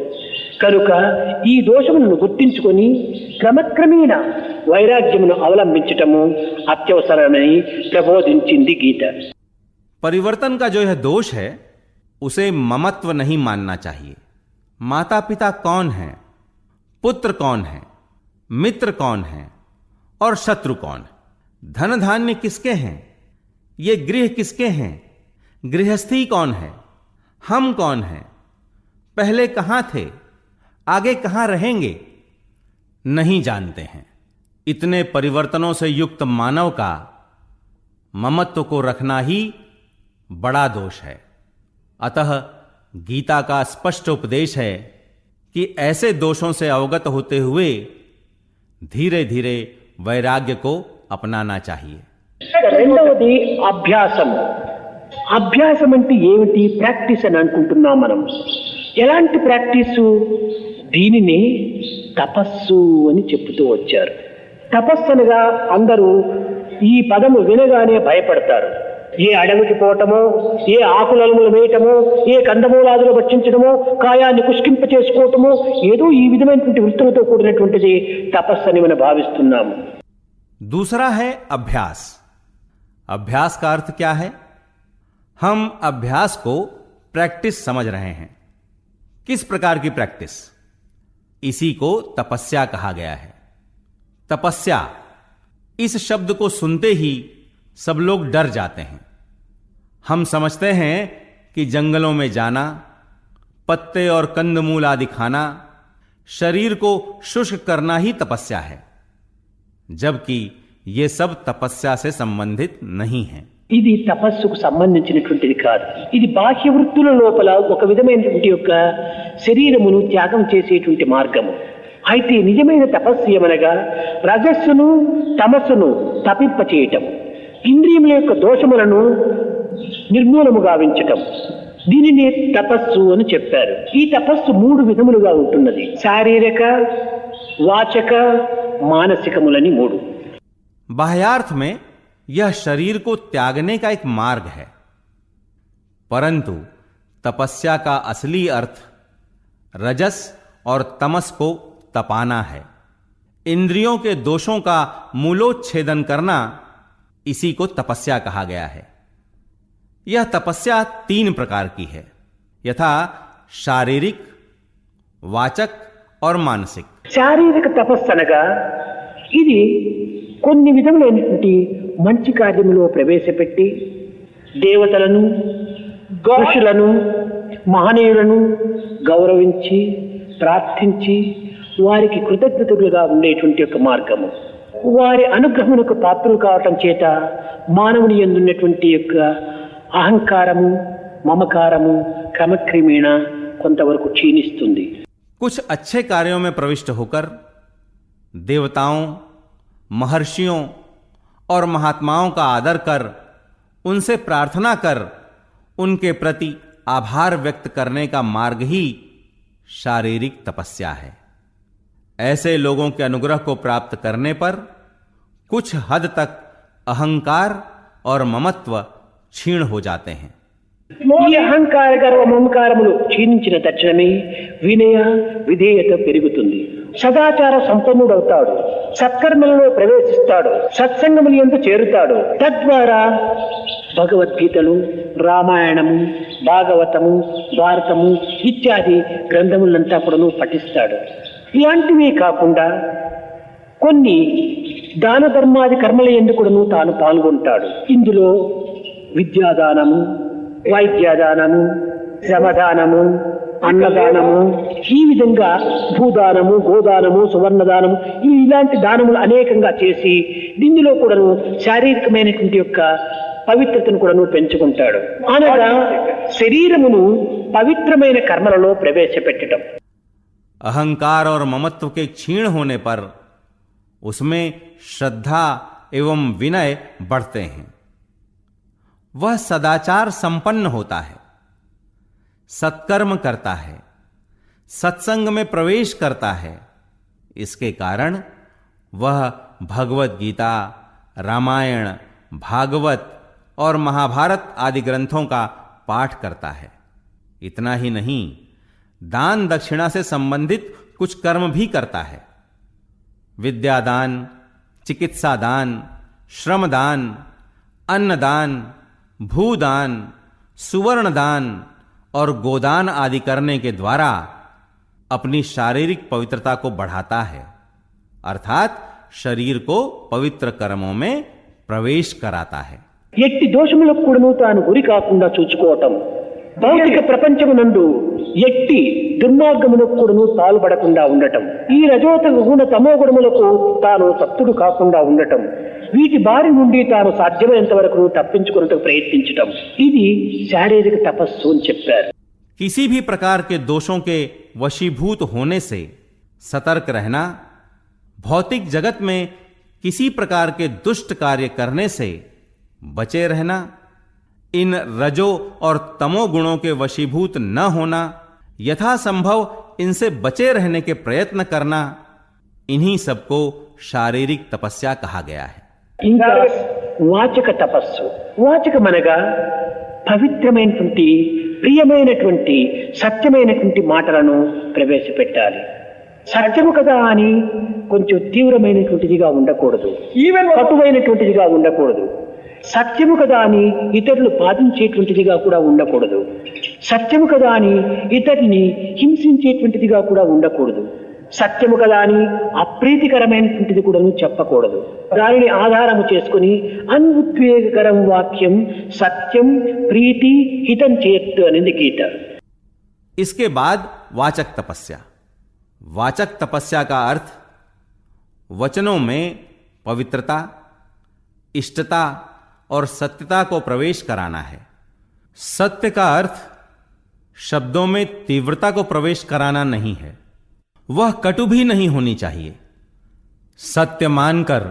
[SPEAKER 3] కనుక ఈ దోషములను గుర్తించుకొని క్రమక్రమేణా వైరాగ్యమును అవలంబించటము అత్యవసరమని ప్రబోధించింది గీత.
[SPEAKER 2] परिवर्तन का जो यह दोष है उसे ममत्व नहीं मानना चाहिए। माता पिता कौन है, पुत्र कौन है, मित्र कौन है और शत्रु कौन, धन धान्य किसके हैं, ये गृह किसके हैं, गृहस्थी कौन है, हम कौन हैं, पहले कहां थे, आगे कहां रहेंगे, नहीं जानते हैं। इतने परिवर्तनों से युक्त मानव का ममत्व को रखना ही बड़ा दोष है। अतः गीता का स्पष्ट उपदेश है कि ऐसे दोषों से अवगत होते हुए धीरे धीरे वैराग्य को अपनाना चाहिए।
[SPEAKER 3] రెండవది అభ్యాసం. అభ్యాసం అంటే ఏమిటి? ప్రాక్టీస్ అని అనుకుంటున్నాం మనం. ఎలాంటి ప్రాక్టీసు? దీనిని తపస్సు అని చెప్తూ వచ్చారు. తపస్సు అనగా అందరూ ఈ పదము వినగానే భయపడతారు. ఏ అడవికి పోవటమో, ఏ ఆకులములు వేయటమో, ఏ కందమూలాదులు భక్షించడమో, కాయాన్ని కుష్కింప చేసుకోవటమో, ఏదో ఈ విధమైనటువంటి వృత్తులతో కూడినటువంటిది తపస్సు అని మనం భావిస్తున్నాము.
[SPEAKER 2] दूसरा है अभ्यास. अभ्यास का अर्थ क्या है? हम अभ्यास को प्रैक्टिस समझ रहे हैं. किस प्रकार की प्रैक्टिस? इसी को तपस्या कहा गया है. तपस्या, इस शब्द को सुनते ही सब लोग डर जाते हैं. हम समझते हैं कि जंगलों में जाना, पत्ते और कंदमूल आदि खाना, शरीर को शुष्क करना ही तपस्या है, जबकि ये सब तपस्या से संबंधित नहीं है.
[SPEAKER 3] ఇది తపస్సుకు సంబంధించినటువంటిది కాదు. ఇది బాహ్య వృత్తుల లోపల ఒక విధమైనటువంటి యొక్క శరీరమును త్యాగం చేసేటువంటి మార్గము. అయితే నిజమైన తపస్సు ఏమనగా రజస్సును తమస్సును తపింపచేయటం, ఇంద్రియముల యొక్క దోషములను నిర్మూలము గావించటం, దీనిని తపస్సు అని చెప్పారు. ఈ తపస్సు 3 విధములుగా ఉంటున్నది. శారీరక, వాచక, मानसिकमुलनी 3.
[SPEAKER 2] बाह्यार्थ में यह शरीर को त्यागने का एक मार्ग है, परंतु तपस्या का असली अर्थ रजस और तमस को तपाना है. इंद्रियों के दोषों का मूलोच्छेदन करना, इसी को तपस्या कहा गया है. यह तपस्या 3 प्रकार की है, यथा शारीरिक, वाचक और मानसिक.
[SPEAKER 3] శారీరక తపస్సు అనగా ఇది కొన్ని విధములైనటువంటి మంచి కార్యములో ప్రవేశపెట్టి దేవతలను, ఋషులను, మహనీయులను గౌరవించి ప్రార్థించి వారికి కృతజ్ఞతలుగా ఉండేటువంటి ఒక మార్గము. వారి అనుగ్రహమునకు పాత్రలు కావటం చేత మానవుని యందు ఉన్నటువంటి యొక్క అహంకారము, మమకారము క్రమక్రమేణ కొంతవరకు క్షీణిస్తుంది.
[SPEAKER 2] कुछ अच्छे कार्यों में प्रविष्ट होकर देवताओं, महर्षियों और महात्माओं का आदर कर, उनसे प्रार्थना कर, उनके प्रति आभार व्यक्त करने का मार्ग ही शारीरिक तपस्या है. ऐसे लोगों के अनुग्रह को प्राप्त करने पर कुछ हद तक अहंकार और ममत्व क्षीण हो जाते हैं.
[SPEAKER 3] ఈ అహంకార గర్వ మమకారములు క్షీణించిన తక్షణమే వినయ విధేయత పెరుగుతుంది. సదాచార సంపన్నుడవుతాడు, సత్కర్మలలో ప్రవేశిస్తాడు, సత్సంగముల యందు చేరుతాడు. తద్వారా భగవద్గీతలు, రామాయణము, భాగవతము, భారతము ఇత్యాది గ్రంథములంతా కూడాను పఠిస్తాడు. ఇలాంటివి కాకుండా కొన్ని దాన ధర్మాది కర్మల యందు కూడాను తాను పాల్గొంటాడు. ఇందులో విద్యాదానము, వైద్యదానము, శ్రమదానము, అన్నదానము, ఈ విధంగా భూదానము, గోదానము, సువర్ణదానము, ఇలాంటి దానములు అనేకంగా చేసి దీనిలో కూడాను శారీరకమైనటువంటి యొక్క పవిత్రతను కూడాను పెంచుకుంటాడు. అనగా శరీరమును పవిత్రమైన కర్మలలో ప్రవేశపెట్టడం.
[SPEAKER 2] अहंकार और ममत्व के क्षीण होने पर उसमें श्रद्धा एवं विनय बढ़ते हैं. वह सदाचार संपन्न होता है, सत्कर्म करता है, सत्संग में प्रवेश करता है. इसके कारण वह भगवत गीता, रामायण, भागवत और महाभारत आदि ग्रंथों का पाठ करता है. इतना ही नहीं, दान दक्षिणा से संबंधित कुछ कर्म भी करता है. विद्यादान, चिकित्सा दान, श्रमदान, अन्नदान, भूदान, सुवर्णदान और गोदान आदि करने के द्वारा अपनी शारीरिक पवित्रता को बढ़ाता है. अर्थात शरीर को पवित्र कर्मों में प्रवेश कराता है।
[SPEAKER 3] ఎట్టి దోషములకు కూడాను తాను గురి కాకుండా చూచుకోవటం, భౌతిక ప్రపంచమునందు ఎట్టి దుర్మార్గములకు కూడాను పాల్పడకుండా ఉండటం, ఈ రజోత గుణ తమో గుణములకు తాను సత్తుడు కాకుండా ఉండటం, వీటి బారి నుండి తాను సాధ్యమైనంత వరకు తప్పించుకున్నట్టుకు ప్రయత్నించటం, ఇది శారీరక తపస్సు అని చెప్పారు.
[SPEAKER 2] किसी भी प्रकार के दोषों के वशीभूत होने से सतर्क रहना, भौतिक जगत में किसी प्रकार के दुष्ट कार्य करने से बचे रहना, इन रजो और तमो गुणों के वशीभूत न होना, यथासंभव इनसे बचे रहने के प्रयत्न करना, इन्हीं सबको शारीरिक तपस्या कहा गया है.
[SPEAKER 3] ఇంకా వాచక తపస్సు. వాచకమనగా పవిత్రమైనటువంటి, ప్రియమైనటువంటి, సత్యమైనటువంటి మాటలను ప్రవేశపెట్టాలి. సత్యము కదా అని కొంచెం తీవ్రమైనటువంటిదిగా ఉండకూడదు, కటువైనటువంటిదిగా ఉండకూడదు. సత్యము కదా అని ఇతరులు బాధించేటువంటిదిగా కూడా ఉండకూడదు. సత్యము కదా అని ఇతరుని హింసించేటువంటిదిగా కూడా ఉండకూడదు. సత్యము కదా అని అప్రీతికరమైనటువంటిది కూడా చెప్పకూడదు. దానిని ఆధారము చేసుకుని అనుద్వేగకరం వాక్యం సత్యం ప్రీతి హితం చేయత్తు అనేది గీత.
[SPEAKER 2] इसके बाद वाचक तपस्या. वाचक तपस्या का अर्थ वचनों में पवित्रता, इष्टता और सत्यता को प्रवेश कराना है. सत्य का अर्थ शब्दों में तीव्रता को प्रवेश कराना नहीं है, वह कटु भी नहीं होनी चाहिए. सत्य मानकर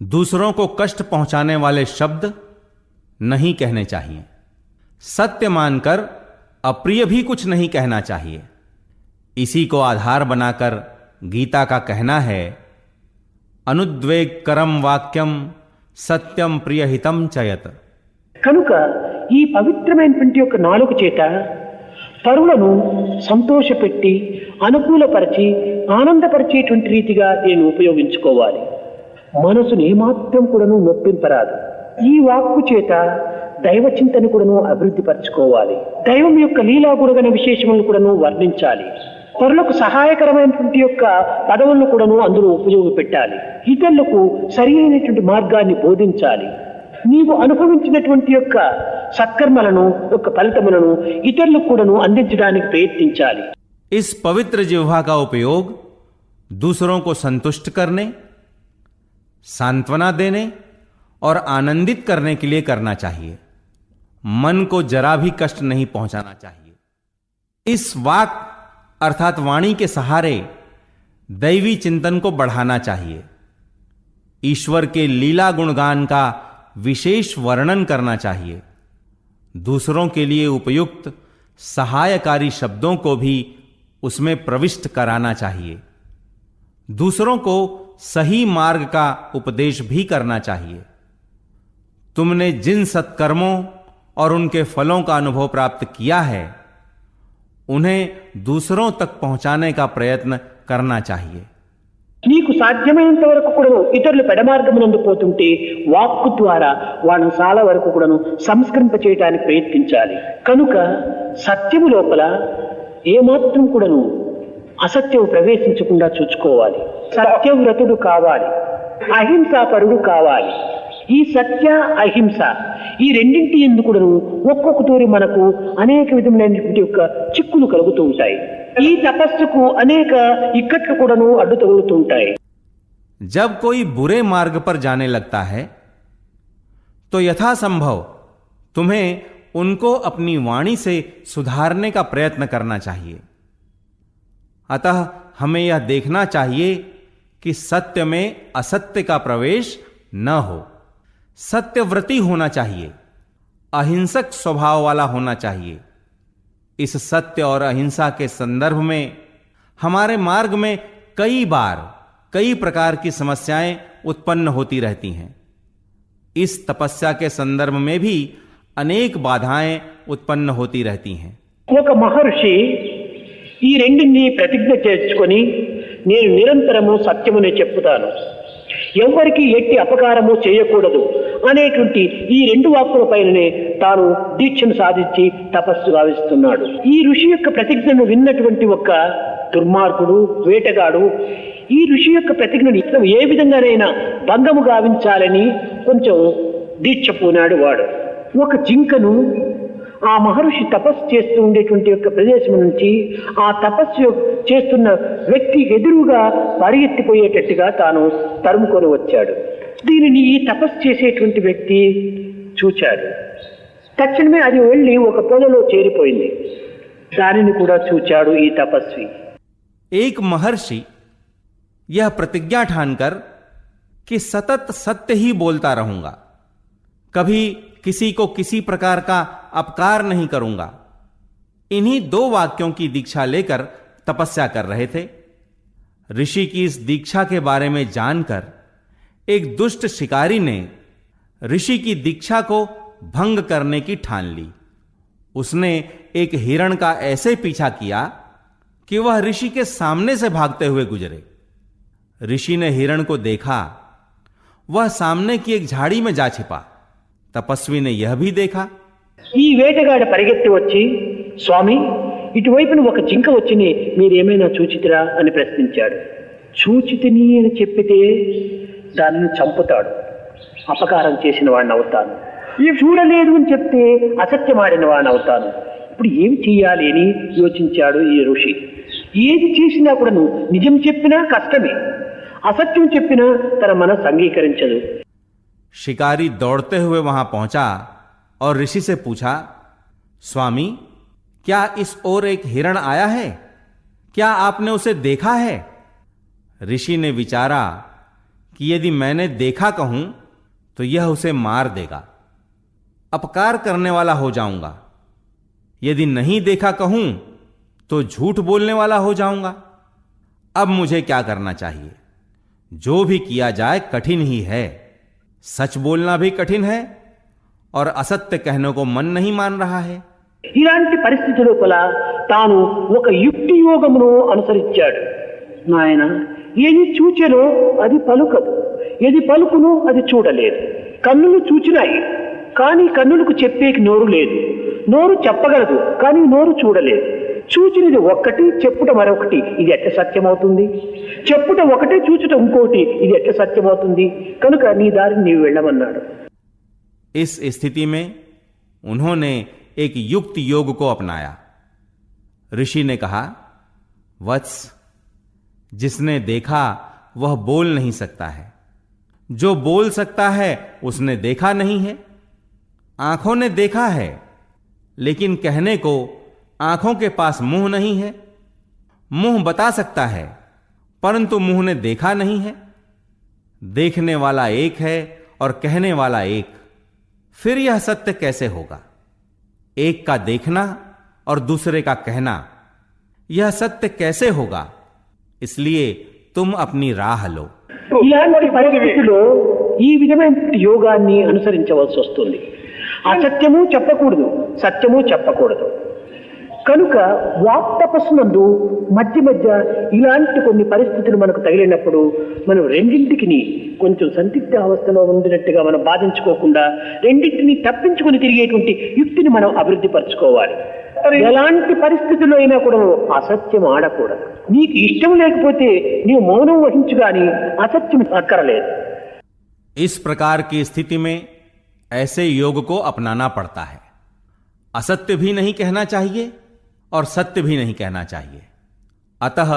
[SPEAKER 2] दूसरों को कष्ट पहुंचाने वाले शब्द नहीं कहने चाहिए. सत्य मानकर अप्रिय भी कुछ नहीं कहना चाहिए. इसी को आधार बनाकर गीता का कहना है, अनुद्वेगकरम वाक्यम సత్యం ప్రియహితం చయత్.
[SPEAKER 3] కనుక ఈ పవిత్రమైనటువంటి యొక్క నాలుక చేత పరులను సంతోషపెట్టి అనుకూలపరిచి ఆనందపరిచేటువంటి రీతిగా దీన్ని ఉపయోగించుకోవాలి. మనసును ఏమాత్రం కూడాను నొప్పింపరాదు. ఈ వాక్కు చేత దైవ చింతన కూడాను అభివృద్ధి పరచుకోవాలి. దైవం యొక్క లీలా గుణగణ విశేషములను కూడాను వర్ణించాలి. పరులకు సహాయకరమైనటువంటి యొక్క పదవులను కూడాను అందులో ఉపయోగపెట్టాలి. ఇతరులకు సరి అయినటువంటి మార్గాన్ని బోధించాలి. నీవు అనుభవించినటువంటి యొక్క సత్కర్మలను యొక్క ఫలితములను ఇతరులకు కూడాను అందించడానికి ప్రయత్నించాలి.
[SPEAKER 2] इस पवित्र जिह्वा का उपयोग दूसरों को संतुष्ट करने, सांत्वना देने और आनंदित करने के लिए करना चाहिए. मन को जरा भी कष्ट नहीं पहुंचाना चाहिए. इस वाक अर्थात वाणी के सहारे दैवी चिंतन को बढ़ाना चाहिए. ईश्वर के लीला गुणगान का विशेष वर्णन करना चाहिए. दूसरों के लिए उपयुक्त सहायकारी शब्दों को भी उसमें प्रविष्ट कराना चाहिए. दूसरों को सही मार्ग का उपदेश भी करना चाहिए. तुमने जिन सत्कर्मों और उनके फलों का अनुभव प्राप्त किया है, उन्हें दूसरों तक पहुंचाने का प्रयत्न करना चाहिए.
[SPEAKER 3] నీకు సాధ్యమైనంత వరకు కూడాను ఇతరులు పెడమార్గమునందు పోతుంటే వాక్కు ద్వారా వాళ్ళని చాలా వరకు కూడాను సంస్కరింప చేయడానికి ప్రయత్నించాలి. కనుక సత్యము లోపల ఏమాత్రం కూడాను అసత్యం ప్రవేశించకుండా చూసుకోవాలి. సత్యవ్రతుడు కావాలి, అహింసాపరుడు కావాలి. ఈ సత్య అహింస ఈ రెండింటి ఎందుకు కూడాను ఒక్కొక్క తూరి మనకు అనేక విధములైనటువంటి యొక్క చిక్కులు కలుగుతూ ఉంటాయి. ఈ తపస్సుకు అనేక ఇక్కట్లు కూడాను అడ్డు తగులుతూ ఉంటాయి.
[SPEAKER 2] जब कोई बुरे मार्ग पर जाने लगता है तो यथासंभव तुम्हें उनको अपनी वाणी से सुधारने का प्रयत्न करना चाहिए. अतः हमें यह देखना चाहिए कि सत्य में असत्य का प्रवेश न हो. सत्यव्रती होना चाहिए, अहिंसक स्वभाव वाला होना चाहिए. इस सत्य और अहिंसा के संदर्भ में हमारे मार्ग में कई बार कई प्रकार की समस्याएं उत्पन्न होती रहती हैं. इस तपस्या के संदर्भ में भी अनेक बाधाएं उत्पन्न होती रहती हैं.
[SPEAKER 3] ఒక మహర్షి ఈ రెండింటిని ప్రతిజ్ఞ చేసుకొని నేను నిరంతరము సత్యమునే చెప్పుతాను, ఎవరికి ఎట్టి అపకారము చేయకూడదు అనేటువంటి ఈ రెండు వాక్కుల పైననే తాను దీక్షను సాధించి తపస్సు గావిస్తున్నాడు. ఈ ఋషి యొక్క ప్రతిజ్ఞను విన్నటువంటి ఒక దుర్మార్గుడు, వేటగాడు ఈ ఋషి యొక్క ప్రతిజ్ఞని ఏ విధంగానైనా భంగము గావించాలని కొంచెం దీక్ష పూనాడు వాడు. ఒక జింకను ఆ మహర్షి తపస్సు చేస్తూ ఉండేటువంటి యొక్క ప్రదేశం నుంచి ఆ తపస్సు చేస్తున్న వ్యక్తి ఎదురుగా పరిగెత్తిపోయేటట్టుగా తాను తరుముకొని వచ్చాడు. దీనిని ఈ తపస్సు చేసేటువంటి వ్యక్తి చూచాడు. తక్షణమే అది వెళ్ళి ఒక పొదలో చేరిపోయింది. దానిని కూడా చూచాడు ఈ తపస్వి.
[SPEAKER 2] एक महर्षि यह प्रतिज्ञा ठानकर कि सतत सत्य ही बोलता रहूंगा, कभी किसी को किसी प्रकार का अपकार नहीं करूंगा, इन्हीं 2 वाक्यों की दीक्षा लेकर तपस्या कर रहे थे. ऋषि की इस दीक्षा के बारे में जानकर एक दुष्ट शिकारी ने ऋषि की दीक्षा को भंग करने की ठान ली. उसने एक हिरण का ऐसे पीछा किया कि वह ऋषि के सामने से भागते हुए गुजरे. ऋषि ने हिरण को देखा, वह सामने की एक झाड़ी में जा छिपा. तपस्वी ने यह भी देखा.
[SPEAKER 3] ఈ వేటగాడు పరిగెత్తి వచ్చి, స్వామి, ఇటువైపున ఒక జింక వచ్చిని మీరేమైనా చూచితిరా అని ప్రశ్నించాడు. చూచితిని అని చెప్పితే దానిని చంపుతాడు, అపకారం చేసిన వాడిని అవుతాను. ఈ చూడలేదు అని చెప్తే అసత్యమాడిన వాడిని అవుతాను. ఇప్పుడు ఏమి చెయ్యాలి అని యోచించాడు ఈ ఋషి. ఏది చేసినా కూడాను నిజం చెప్పినా కష్టమే, असत्यम చెప్పినా తన మనసు అంగీకరించదు.
[SPEAKER 2] शिकारी दौड़ते हुए वहां पहुंचा और ऋषि से पूछा, स्वामी, क्या इस ओर एक हिरण आया है? क्या आपने उसे देखा है? ऋषि ने विचारा कि यदि मैंने देखा कहूं तो यह उसे मार देगा, अपकार करने वाला हो जाऊंगा. यदि नहीं देखा कहूं तो झूठ बोलने वाला हो जाऊंगा. अब मुझे क्या करना चाहिए? जो भी किया जाए कठिन ही है. सच बोलना भी कठिन है और असत्य कहने को मन नहीं मान रहा है.
[SPEAKER 3] ఇలాంటి పరిస్థితి లోపల తాను ఒక యుక్తి యోగమును అనుసరించాడు. నాయన, ఏది చూచెనో అది పలుకదు, ఏది పలుకును అది చూడలేదు. కన్నులు చూచినాయి కానీ కన్నులకు చెప్పేకి నోరు లేదు, నోరు చెప్పగలదు కానీ నోరు చూడలేదు. చూచినది ఒక్కటి, చెప్పుట మరొకటి, ఇది ఎట్ట సత్యమవుతుంది? చెప్పుట ఒకటి, చూచుట ఇంకోటి, ఇది ఎట్ట సత్యమవుతుంది? కనుక నీ దారిని నీవు వెళ్ళమన్నాడు.
[SPEAKER 2] इस स्थिति में उन्होंने एक युक्त योग को अपनाया. ऋषि ने कहा, वत्स, जिसने देखा वह बोल नहीं सकता है, जो बोल सकता है उसने देखा नहीं है. आंखों ने देखा है लेकिन कहने को आंखों के पास मुंह नहीं है. मुंह बता सकता है परंतु मुंह ने देखा नहीं है. देखने वाला एक है और कहने वाला एक, फिर यह सत्य कैसे होगा? एक का देखना और दूसरे का कहना, यह सत्य कैसे होगा? इसलिए तुम अपनी राह लो.
[SPEAKER 3] ఇలాంటి పరిస్థితిలో ఈ విధమైన యోగాన్ని అనుసరించవలసి వస్తుంది. అసత్యము చెప్పకూడదు, సత్యము చెప్పకూడదు. కనుక వాక్ తపస్సునందు మధ్య మధ్య ఇలాంటి కొన్ని పరిస్థితులు మనకు తగిలినప్పుడు మనం రెండింటికి కొంచెం సందిగ్ధ అవస్థలో ఉండినట్టుగా మనం బాధించుకోకుండా రెండింటిని తప్పించుకొని తిరిగేటువంటి యుక్తిని మనం అభివృద్ధి పరచుకోవాలి. ఎలాంటి పరిస్థితుల్లో అయినా కూడా అసత్యం ఆడకూడదు. నీకు ఇష్టం లేకపోతే నీవు మౌనం వహించు కానీ అసత్యం అక్కరలేదు.
[SPEAKER 2] इस प्रकार की स्थिति में ऐसे योग को अपनाना पड़ता है. असत्य भी नहीं कहना चाहिए और सत्य भी नहीं कहना चाहिए. अतः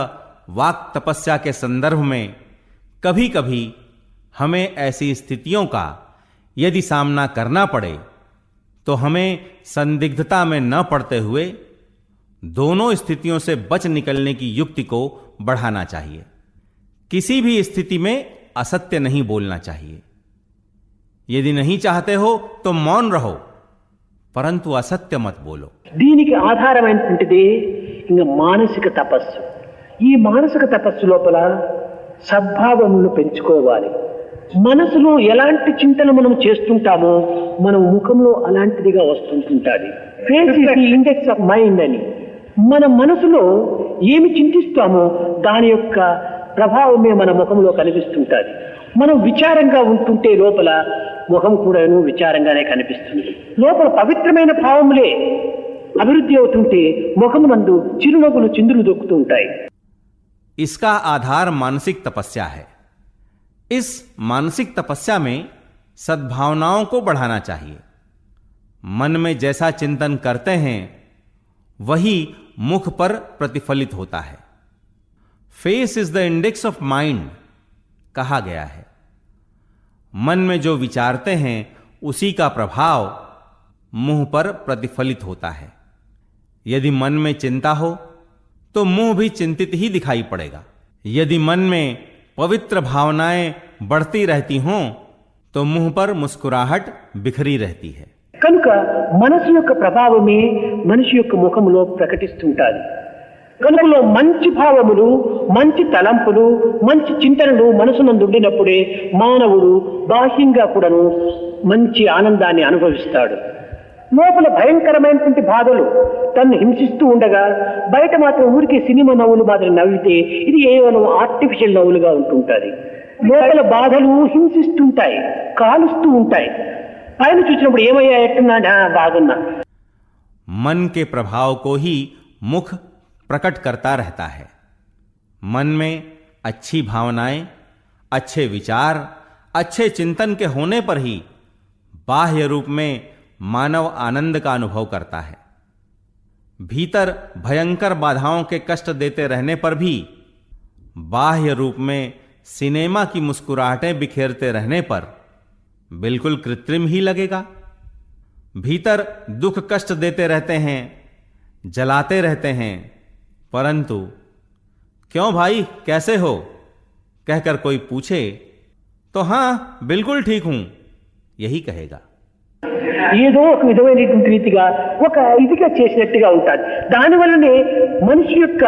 [SPEAKER 2] वाक तपस्या के संदर्भ में कभी कभी हमें ऐसी स्थितियों का यदि सामना करना पड़े तो हमें संदिग्धता में न पड़ते हुए दोनों स्थितियों से बच निकलने की युक्ति को बढ़ाना चाहिए. किसी भी स्थिति में असत्य नहीं बोलना चाहिए. यदि नहीं चाहते हो तो मौन रहो, परंतु असत्य मत बोलो.
[SPEAKER 3] దీనికి ఆధారమైనటువంటిది ఇంకా మానసిక తపస్సు. ఈ మానసిక తపస్సు లోపల సద్భావమును పెంచుకోవాలి. మనసులో ఎలాంటి చింతన మనం చేస్తుంటామో మన ముఖంలో అలాంటిదిగా వస్తుంటుంది. Face is the index of mind అని. మన మనసులో ఏమి చింతిస్తామో దాని యొక్క ప్రభావమే మన ముఖంలో కనిపిస్తుంటుంది. మనం విచారంగా ఉంటుంటే లోపల ముఖం కూడాను విచారంగానే కనిపిస్తుంది. లోపల పవిత్రమైన భావములే అభివృద్ధి అవుతుంటే ముఖమునందు చిరునవ్వులు చిందులు దొక్కుతూ ఉంటాయి.
[SPEAKER 2] इसका आधार मानसिक तपस्या है। इस मानसिक तपस्या में सद्भावनाओं को बढ़ाना चाहिए। मन में जैसा चिंतन करते हैं वही मुख पर प्रतिफलित होता है। Face is the index of mind कहा गया है। मन में जो विचारते हैं उसी का प्रभाव मुंह पर प्रतिफलित होता है। यदि मन में चिंता हो तो मुंह भी चिंतित ही दिखाई पड़ेगा। यदि मन में पवित्र भावनाएं बढ़ती रहती हों तो मुंह पर मुस्कुराहट बिखरी रहती है।
[SPEAKER 3] కనుక మనసు యొక్క ప్రభావమే మనిషి యొక్క ముఖములో ప్రకటిస్తుంటాది. కనుకలో మంచి భావములు, మంచి తలంపులు, మంచి చింతనలు మనసునందు ఉండినప్పుడే మానవుడు బాహ్యంగా కూడాను మంచి ఆనందాన్ని అనుభవిస్తాడు. లోపల భయంకరమైనటువంటి బాధలు తన్ను హింసిస్తూ ఉండగా బయట మాత్రం ఊరికే సినిమా నవ్వులు మాదిరి నవ్వితే ఇది కేవలం ఆర్టిఫిషియల్ నవ్వులుగా ఉంటుంటుంది. లోపల బాధలు హింసిస్తుంటాయి, కాలుస్తూ ఉంటాయి. పైన చూసినప్పుడు ఏమయ్యా, ఎట్టున్నా, బాగున్నా.
[SPEAKER 2] मन के प्रभाव को ही मुख प्रकट करता रहता है। मन में अच्छी भावनाएं, अच्छे विचार, अच्छे चिंतन के होने पर ही बाह्य रूप में मानव आनंद का अनुभव करता है। भीतर भयंकर बाधाओं के कष्ट देते रहने पर भी बाह्य रूप में सिनेमा की मुस्कुराहटें बिखेरते रहने पर बिल्कुल कृत्रिम ही लगेगा। भीतर दुख कष्ट देते रहते हैं, जलाते रहते हैं, परंतु क्यों भाई कैसे हो कहकर कोई पूछे तो हाँ बिल्कुल ठीक हूं यही कहेगा।
[SPEAKER 3] ఏదో ఒక విధమైనటువంటి రీతిగా ఒక ఇదిగా చేసినట్టుగా ఉంటాడు. దానివల్లనే మనిషి యొక్క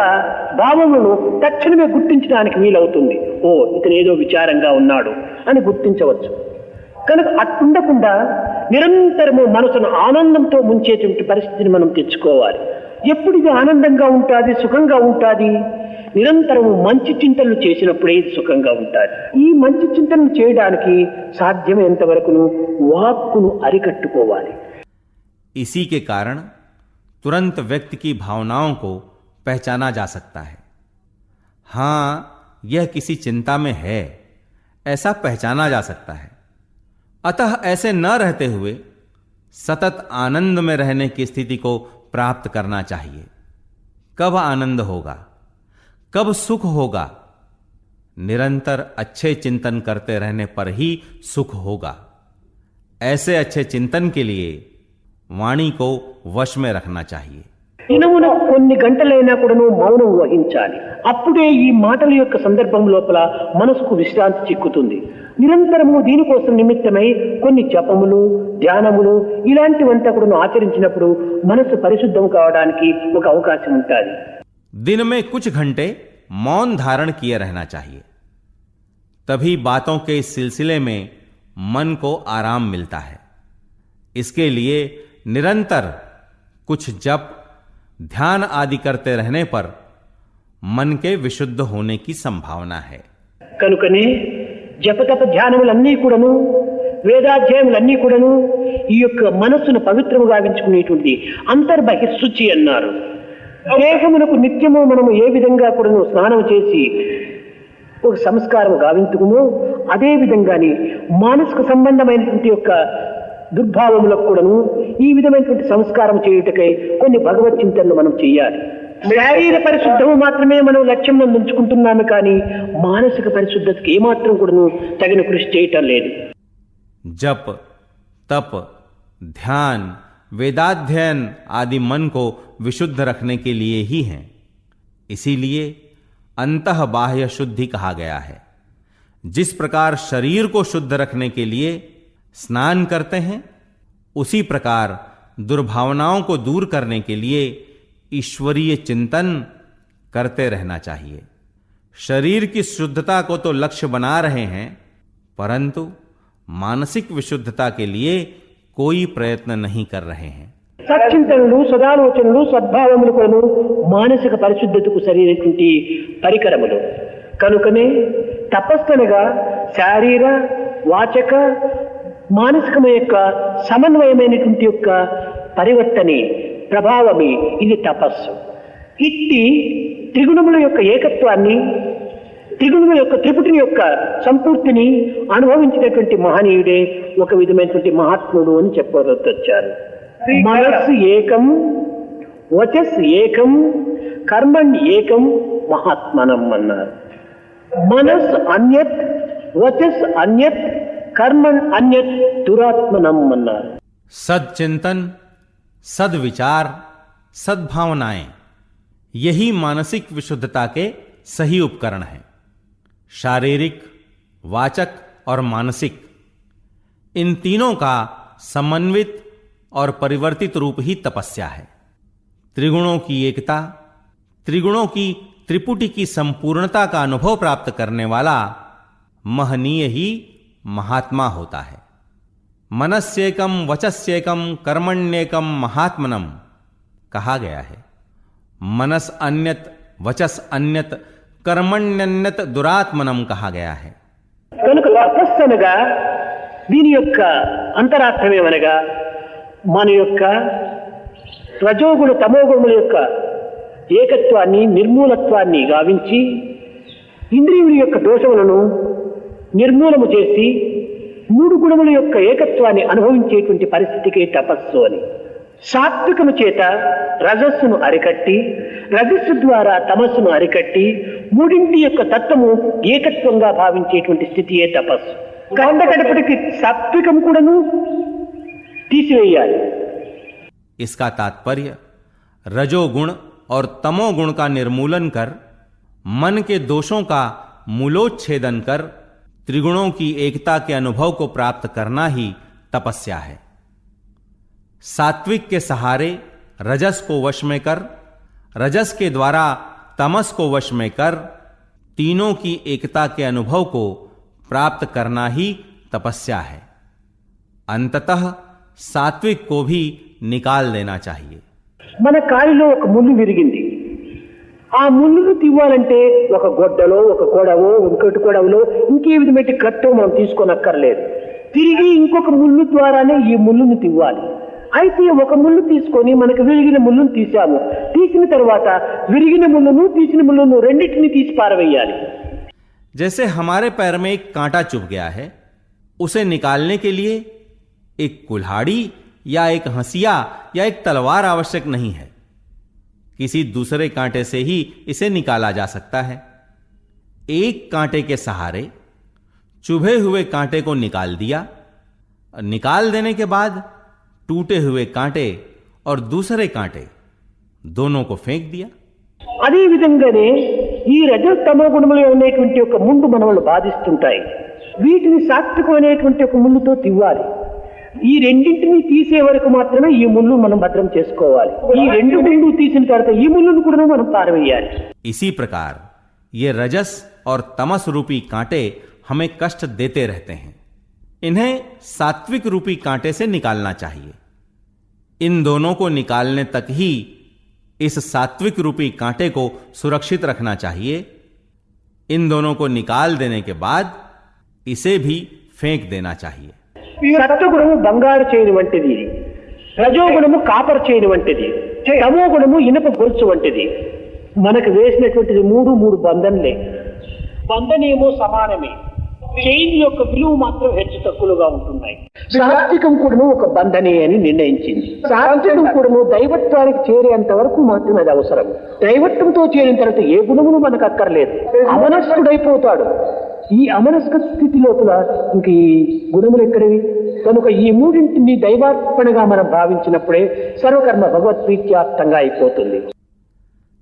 [SPEAKER 3] భావములను తక్షణమే గుర్తించడానికి వీలవుతుంది. ఓ, ఇతను ఏదో విచారంగా ఉన్నాడు అని గుర్తించవచ్చు. కనుక అట్టుండకుండా నిరంతరము మనసును ఆనందంతో ముంచేటువంటి పరిస్థితిని మనం తెచ్చుకోవాలి. ఎప్పుడు ఇది ఆనందంగా ఉంటుంది, సుఖంగా ఉంటుంది, నిరంతరము మంచి చింతనలు చేసినప్పుడే ఇది సుఖంగా ఉంటుంది. ఈ మంచి చింతనలు చేయడానికి సాధ్యమైనంత వరకును వాక్కును అరికట్టుకోవాలి.
[SPEAKER 2] इसी के कारण तुरंत व्यक्ति की भावनाओं को पहचाना जा सकता है। हां, यह किसी चिंता में है ऐसा पहचाना जा सकता है। अतः ऐसे न रहते हुए सतत आनंद में रहने की स्थिति को प्राप्त करना चाहिए। कब आनंद होगा, कब सुख होगा? निरंतर अच्छे चिंतन करते रहने पर ही सुख होगा। ऐसे अच्छे चिंतन के लिए वाणी को वश में रखना चाहिए।
[SPEAKER 3] దినమున కొన్ని గంటలైనా కూడాను మౌనం వహించాలి. అప్పుడే ఈ మాటల యొక్క సందర్భం లోపల మనసుకు విశ్రాంతి చిక్కుతుంది. నిరంతరము దీనికోసం నిమిత్తమై కొన్ని జపములు, ధ్యానములు ఇలాంటివంతా కూడాను ఆచరించినప్పుడు మనసు పరిశుద్ధం కావడానికి ఒక అవకాశం ఉంటుంది.
[SPEAKER 2] दिन में कुछ घंटे मौन धारण किए रहना चाहिए, तभी बातों के इस सिलसिले में मन को आराम मिलता है। इसके लिए निरंतर कुछ जप, ध्यान आदि करते रहने पर मन के विशुद्ध होने की संभावना है।
[SPEAKER 3] కనుకనే జపతప ధ్యానములన్నీ కూడాను, వేదాధ్యాయములన్నీ కూడాను ఈ యొక్క మనస్సును పవిత్రము గావించుకునేటువంటి అంతర్బహిశుచి అన్నారు. దేహమునకు నిత్యము మనము ఏ విధంగా కూడాను స్నానం చేసి ఒక సంస్కారం గావించుకుమో అదే విధంగానే మానసిక సంబంధమైనటువంటి యొక్క దుర్భావములకు కూడాను ఈ విధమైనటువంటి సంస్కారం చేయుటకై కొన్ని భగవత్ చింతనలు మనం చేయాలి. శారీర పరిశుద్ధము మాత్రమే మనం లక్ష్యం ఉంచుకుంటున్నాము కానీ మానసిక పరిశుద్ధతకి ఏమాత్రం కూడాను తగిన కృషి చేయటం లేదు.
[SPEAKER 2] जप, तप, ध्यान, वेदाध्ययन आदि मन को विशुद्ध रखने के लिए ही हैं। इसीलिए अंतः बाह्य शुद्धि कहा गया है। जिस प्रकार शरीर को शुद्ध रखने के लिए स्नान करते हैं, उसी प्रकार दुर्भावनाओं को दूर करने के लिए ईश्वरीय चिंतन करते रहना चाहिए। शरीर की शुद्धता को तो लक्ष्य बना रहे हैं, परंतु मानसिक विशुद्धता के लिए कोई प्रयत्न नहीं कर रहे हैं।
[SPEAKER 3] సచ్చింతనలు, సదాలోచనలు, సద్భావములు కూడాను మానసిక పరిశుద్ధతకు సరైనటువంటి పరికరములు. కనుకనే తపస్సనగా శారీర, వాచక, మానసికమ యొక్క సమన్వయమైనటువంటి యొక్క పరివర్తనే, ప్రభావమే ఇది తపస్సు. ఇట్టి త్రిగుణముల యొక్క ఏకత్వాన్ని, త్రిగుణముల యొక్క త్రిపుటిని యొక్క సంపూర్తిని అనుభవించినటువంటి మహనీయుడే ఒక విధమైనటువంటి మహాత్ముడు అని చెప్పవచ్చారు. మనస్సు ఏకం, వచస్ ఏకం, కర్మణ్ ఏకం, మహాత్మనం అన్నారు. మనస్ అన్యత్, వచస్ అన్యత్, कर्मण अन्यत दुरात्मनम मन्नार.
[SPEAKER 2] सदचिंतन, सदविचार, सद्भावनाएं, यही मानसिक विशुद्धता के सही उपकरण हैं. शारीरिक, वाचक और मानसिक, इन तीनों का समन्वित और परिवर्तित रूप ही तपस्या है. त्रिगुणों की एकता, त्रिगुणों की त्रिपुटी की संपूर्णता का अनुभव प्राप्त करने वाला महनीय ही महात्मा होता है. मनस्येकम वचस्येकम कर्मण्येकम महात्मनम कहा गया है. मनस अन्यत, वचस अन्यत, कर्मण्यन्यत दुरात्मनम कहा गया है.
[SPEAKER 3] కనుక తపస్సు అనగా దీని యొక్క అంతరార్థమేమనగా మన యొక్క రజోగుణ తమోగుణముల యొక్క ఏకత్వాన్ని, నిర్మూలత్వాన్ని గావించి ఇంద్రియుల యొక్క దోషములను నిర్మూలము చేసి మూడు గుణముల యొక్క ఏకత్వాన్ని అనుభవించేటువంటి పరిస్థితికే తపస్సు అని. సాత్వికము చేత రజస్సును అరికట్టి, రజస్సు ద్వారా తమస్సును అరికట్టి మూడింటి యొక్క తత్వము ఏకత్వంగా భావించేటువంటి స్థితియే తపస్సు. గంటగడపటికి సాత్వికం కూడాను తీసివేయాలి.
[SPEAKER 2] इसका तात्पर्य रजोगुण और तमोगुण का निर्मूलन कर मन के दोषों का मूलोच्छेदन कर त्रिगुणों की एकता के अनुभव को प्राप्त करना ही तपस्या है. सात्विक के सहारे रजस को वश में कर, रजस के द्वारा तमस को वश में कर तीनों की एकता के अनुभव को प्राप्त करना ही तपस्या है. अंततः सात्विक को भी निकाल देना चाहिए.
[SPEAKER 3] మన కాలిలో ఒక ముళ్ళు విరిగింది. ఆ ముళ్ళును తివ్వాలంటే ఒక గొడ్డలో, ఒక కొడవో, ఇంకొకటి కొడవలో, ఇంకే విధమైన కట్టో మనం తీసుకోనక్కర్లేదు. తిరిగి ఇంకొక ముళ్ళు ద్వారానే ఈ ముళ్ళును తివ్వాలి. అయితే ఒక ముళ్ళు తీసుకొని మనకు విరిగిన ముళ్ళును తీసాము. తీసిన తర్వాత విరిగిన ముళ్ళును, తీసిన ముళ్ళును రెండింటిని తీసి పారవేయాలి.
[SPEAKER 2] जैसे हमारे पैर में एक कांटा चुभ गया है, उसे निकालने के लिए एक कुल्हाड़ी या एक हंसिया या एक तलवार आवश्यक नहीं है. किसी दूसरे कांटे से ही इसे निकाला जा सकता है. एक कांटे के सहारे चुभे हुए कांटे को निकाल दिया. निकाल देने के बाद टूटे हुए कांटे और दूसरे कांटे दोनों को फेंक दिया.
[SPEAKER 3] అదే విధంగానే ఈ రజస్తమో గుణములో ఉండేటువంటి ఒక ముందు మనల్ని బాధిస్తుంటాయి. వీటిని సాత్వికమైనటువంటి ఒక ముళ్ళుతో తివ్వాలి. ఈ రెండింటిని తీసే వరకు మాత్రమే ఈ ముళ్ళు మనం భద్రం చేసుకోవాలి. ఈ రెండు ముళ్ళు తీసిన తర్వాత ఈ ముళ్ళును కూడా మనం పారవేయాలి.
[SPEAKER 2] इसी प्रकार ये रजस और तमस रूपी कांटे हमें कष्ट देते रहते हैं. इन्हें सात्विक रूपी कांटे से निकालना चाहिए. इन दोनों को निकालने तक ही इस सात्विक रूपी कांटे को सुरक्षित रखना चाहिए. इन दोनों को निकाल देने के बाद इसे भी फेंक देना चाहिए.
[SPEAKER 3] సత్వగుణము బంగారు చేయని వంటిది, రజోగుణము కాపర్ చేయని వంటిది, తమో గుణము ఇనుప గొలుసు వంటిది. మనకు వేసినటువంటిది మూడు బంధనలే. బంధనేమో సమానమే, చైన్ యొక్క విలువ మాత్రం హెచ్చు తక్కువగా ఉంటున్నాయి. సాత్వికం కూడాను ఒక బంధనే అని నిర్ణయించింది. సాత్వికం కూడాను దైవత్వానికి చేరేంత వరకు మాత్రమే అది అవసరం. దైవత్వంతో చేరిన తర్వాత ఏ గుణమును మనకు అక్కర్లేదు, అమనస్కుడైపోతాడు. ఈ అమనస్క స్థితి లోపల ఇంక ఈ గుణములు ఎక్కడివి? కనుక ఈ మూడింటిని దైవార్పణగా మనం భావించినప్పుడే సర్వకర్మ భగవత్ప్రీత్యాప్తంగా అయిపోతుంది.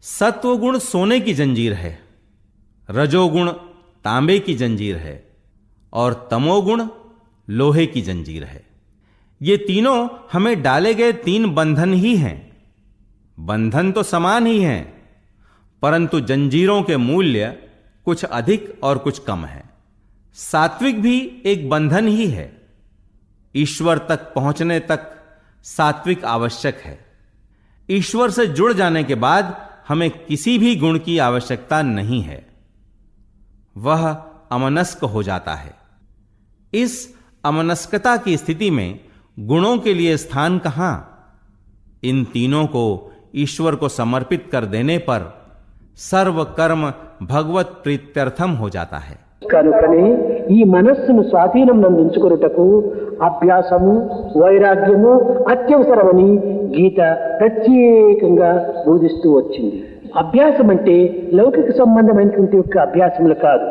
[SPEAKER 2] सत्वगुण सोने की जंजीर है, रजोगुण तांबे की जंजीर है और तमोगुण लोहे की जंजीर है. ये तीनों हमें डाले गए 3 बंधन ही हैं. बंधन तो समान ही हैं, परंतु जंजीरों के मूल्य कुछ अधिक और कुछ कम है. सात्विक भी एक बंधन ही है. ईश्वर तक पहुंचने तक सात्विक आवश्यक है. ईश्वर से जुड़ जाने के बाद हमें किसी भी गुण की आवश्यकता नहीं है. वह अमनस्क हो जाता है. इस अमनस्कता की स्थिति में गुणों के लिए स्थान कहां? इन तीनों को ईश्वर को समर्पित कर देने पर सर्व कर्म भगवत प्रीत्यर्थम हो जाता है।
[SPEAKER 3] కనుకనే ఈ మనస్సును స్వాధీనం నందుంచుకొనుటకు అభ్యాసము వైరాగ్యము అత్యవసరమని గీత ప్రత్యేకంగా బోధిస్తూ వచ్చింది. అభ్యాసం అంటే లౌకిక సంబంధమైనటువంటి యొక్క అభ్యాసములు కాదు.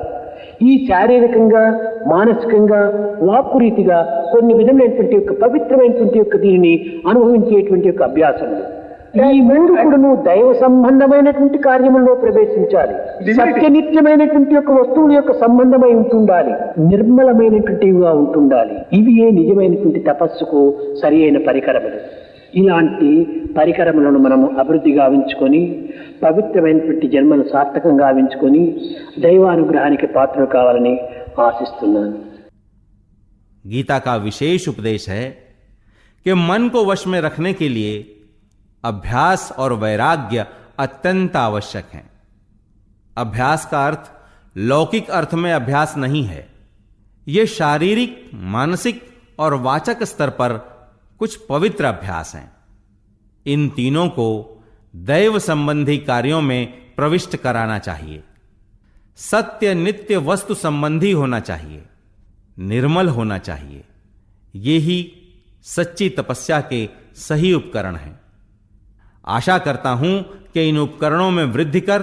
[SPEAKER 3] ఈ శారీరకంగా మానసికంగా వాక్కు రీతిగా కొన్ని విధమైనటువంటి యొక్క పవిత్రమైనటువంటి యొక్క దీనిని అనుభవించేటువంటి యొక్క అభ్యాసములు. ఈ మూడు కూడాను దైవ సంబంధమైనటువంటి కార్యముల్లో ప్రవేశించాలి. సత్యనిత్యమైనటువంటి యొక్క వస్తువుల యొక్క సంబంధమై ఉంటుండాలి. నిర్మలమైనటువంటివిగా ఉంటుండాలి. ఇవి ఏ నిజమైనటువంటి తపస్సుకు సరి అయిన పరికరములు. ఇలాంటి పరికరములను మనము అభివృద్ధి గావించుకొని పవిత్రమైనటువంటి జన్మను సార్థకంగా గావించుకొని దైవానుగ్రహానికి పాత్రలు కావాలని ఆశిస్తున్నాను.
[SPEAKER 2] गीता का विशेष उपदेश है कि मन को वश में रखने के लिए अभ्यास और वैराग्य अत्यंत आवश्यक हैं। अभ्यास का अर्थ लौकिक अर्थ में अभ्यास नहीं है। यह शारीरिक, मानसिक और वाचक स्तर पर कुछ पवित्र अभ्यास हैं। इन तीनों को दैव संबंधी कार्यों में प्रविष्ट कराना चाहिए। सत्य नित्य वस्तु संबंधी होना चाहिए, निर्मल होना चाहिए। ये ही सच्ची तपस्या के सही उपकरण हैं। आशा करता हूं कि इन उपकरणों में वृद्धि कर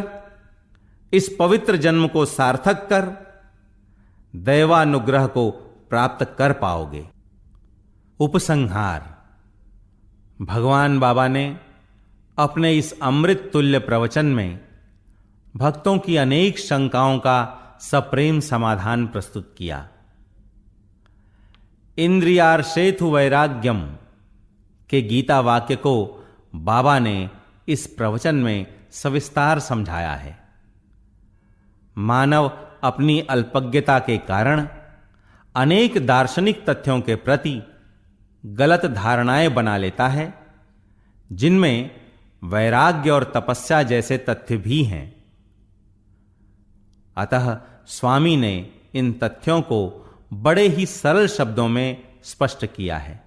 [SPEAKER 2] इस पवित्र जन्म को सार्थक कर दैवानुग्रह को प्राप्त कर पाओगे। उपसंहार। भगवान बाबा ने अपने इस अमृत तुल्य प्रवचन में भक्तों की अनेक शंकाओं का सप्रेम समाधान प्रस्तुत किया। इंद्रियार्षेथु वैराग्यम के गीता वाक्य को बाबा ने इस प्रवचन में सविस्तार समझाया है। मानव अपनी अल्पज्ञता के कारण अनेक दार्शनिक तथ्यों के प्रति गलत धारणाएं बना लेता है, जिनमें वैराग्य और तपस्या जैसे तथ्य भी हैं। अतः स्वामी ने इन तथ्यों को बड़े ही सरल शब्दों में स्पष्ट किया है।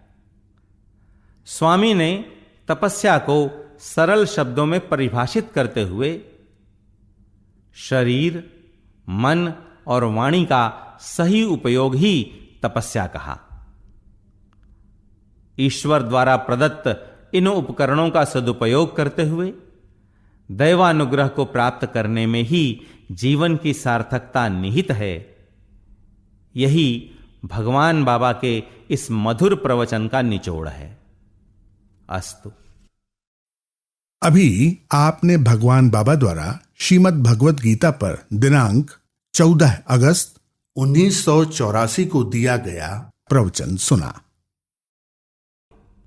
[SPEAKER 2] स्वामी ने तपस्या को सरल शब्दों में परिभाषित करते हुए शरीर, मन और वाणी का सही उपयोग ही तपस्या कहा। ईश्वर द्वारा प्रदत्त इन उपकरणों का सदुपयोग करते हुए दैवानुग्रह को प्राप्त करने में ही जीवन की सार्थकता निहित है। यही भगवान बाबा के इस मधुर प्रवचन का निचोड़ है। अस्तु।
[SPEAKER 1] अभी आपने भगवान बाबा द्वारा श्रीमद् भगवत गीता पर दिनांक 14 अगस्त 1984 को दिया गया प्रवचन सुना।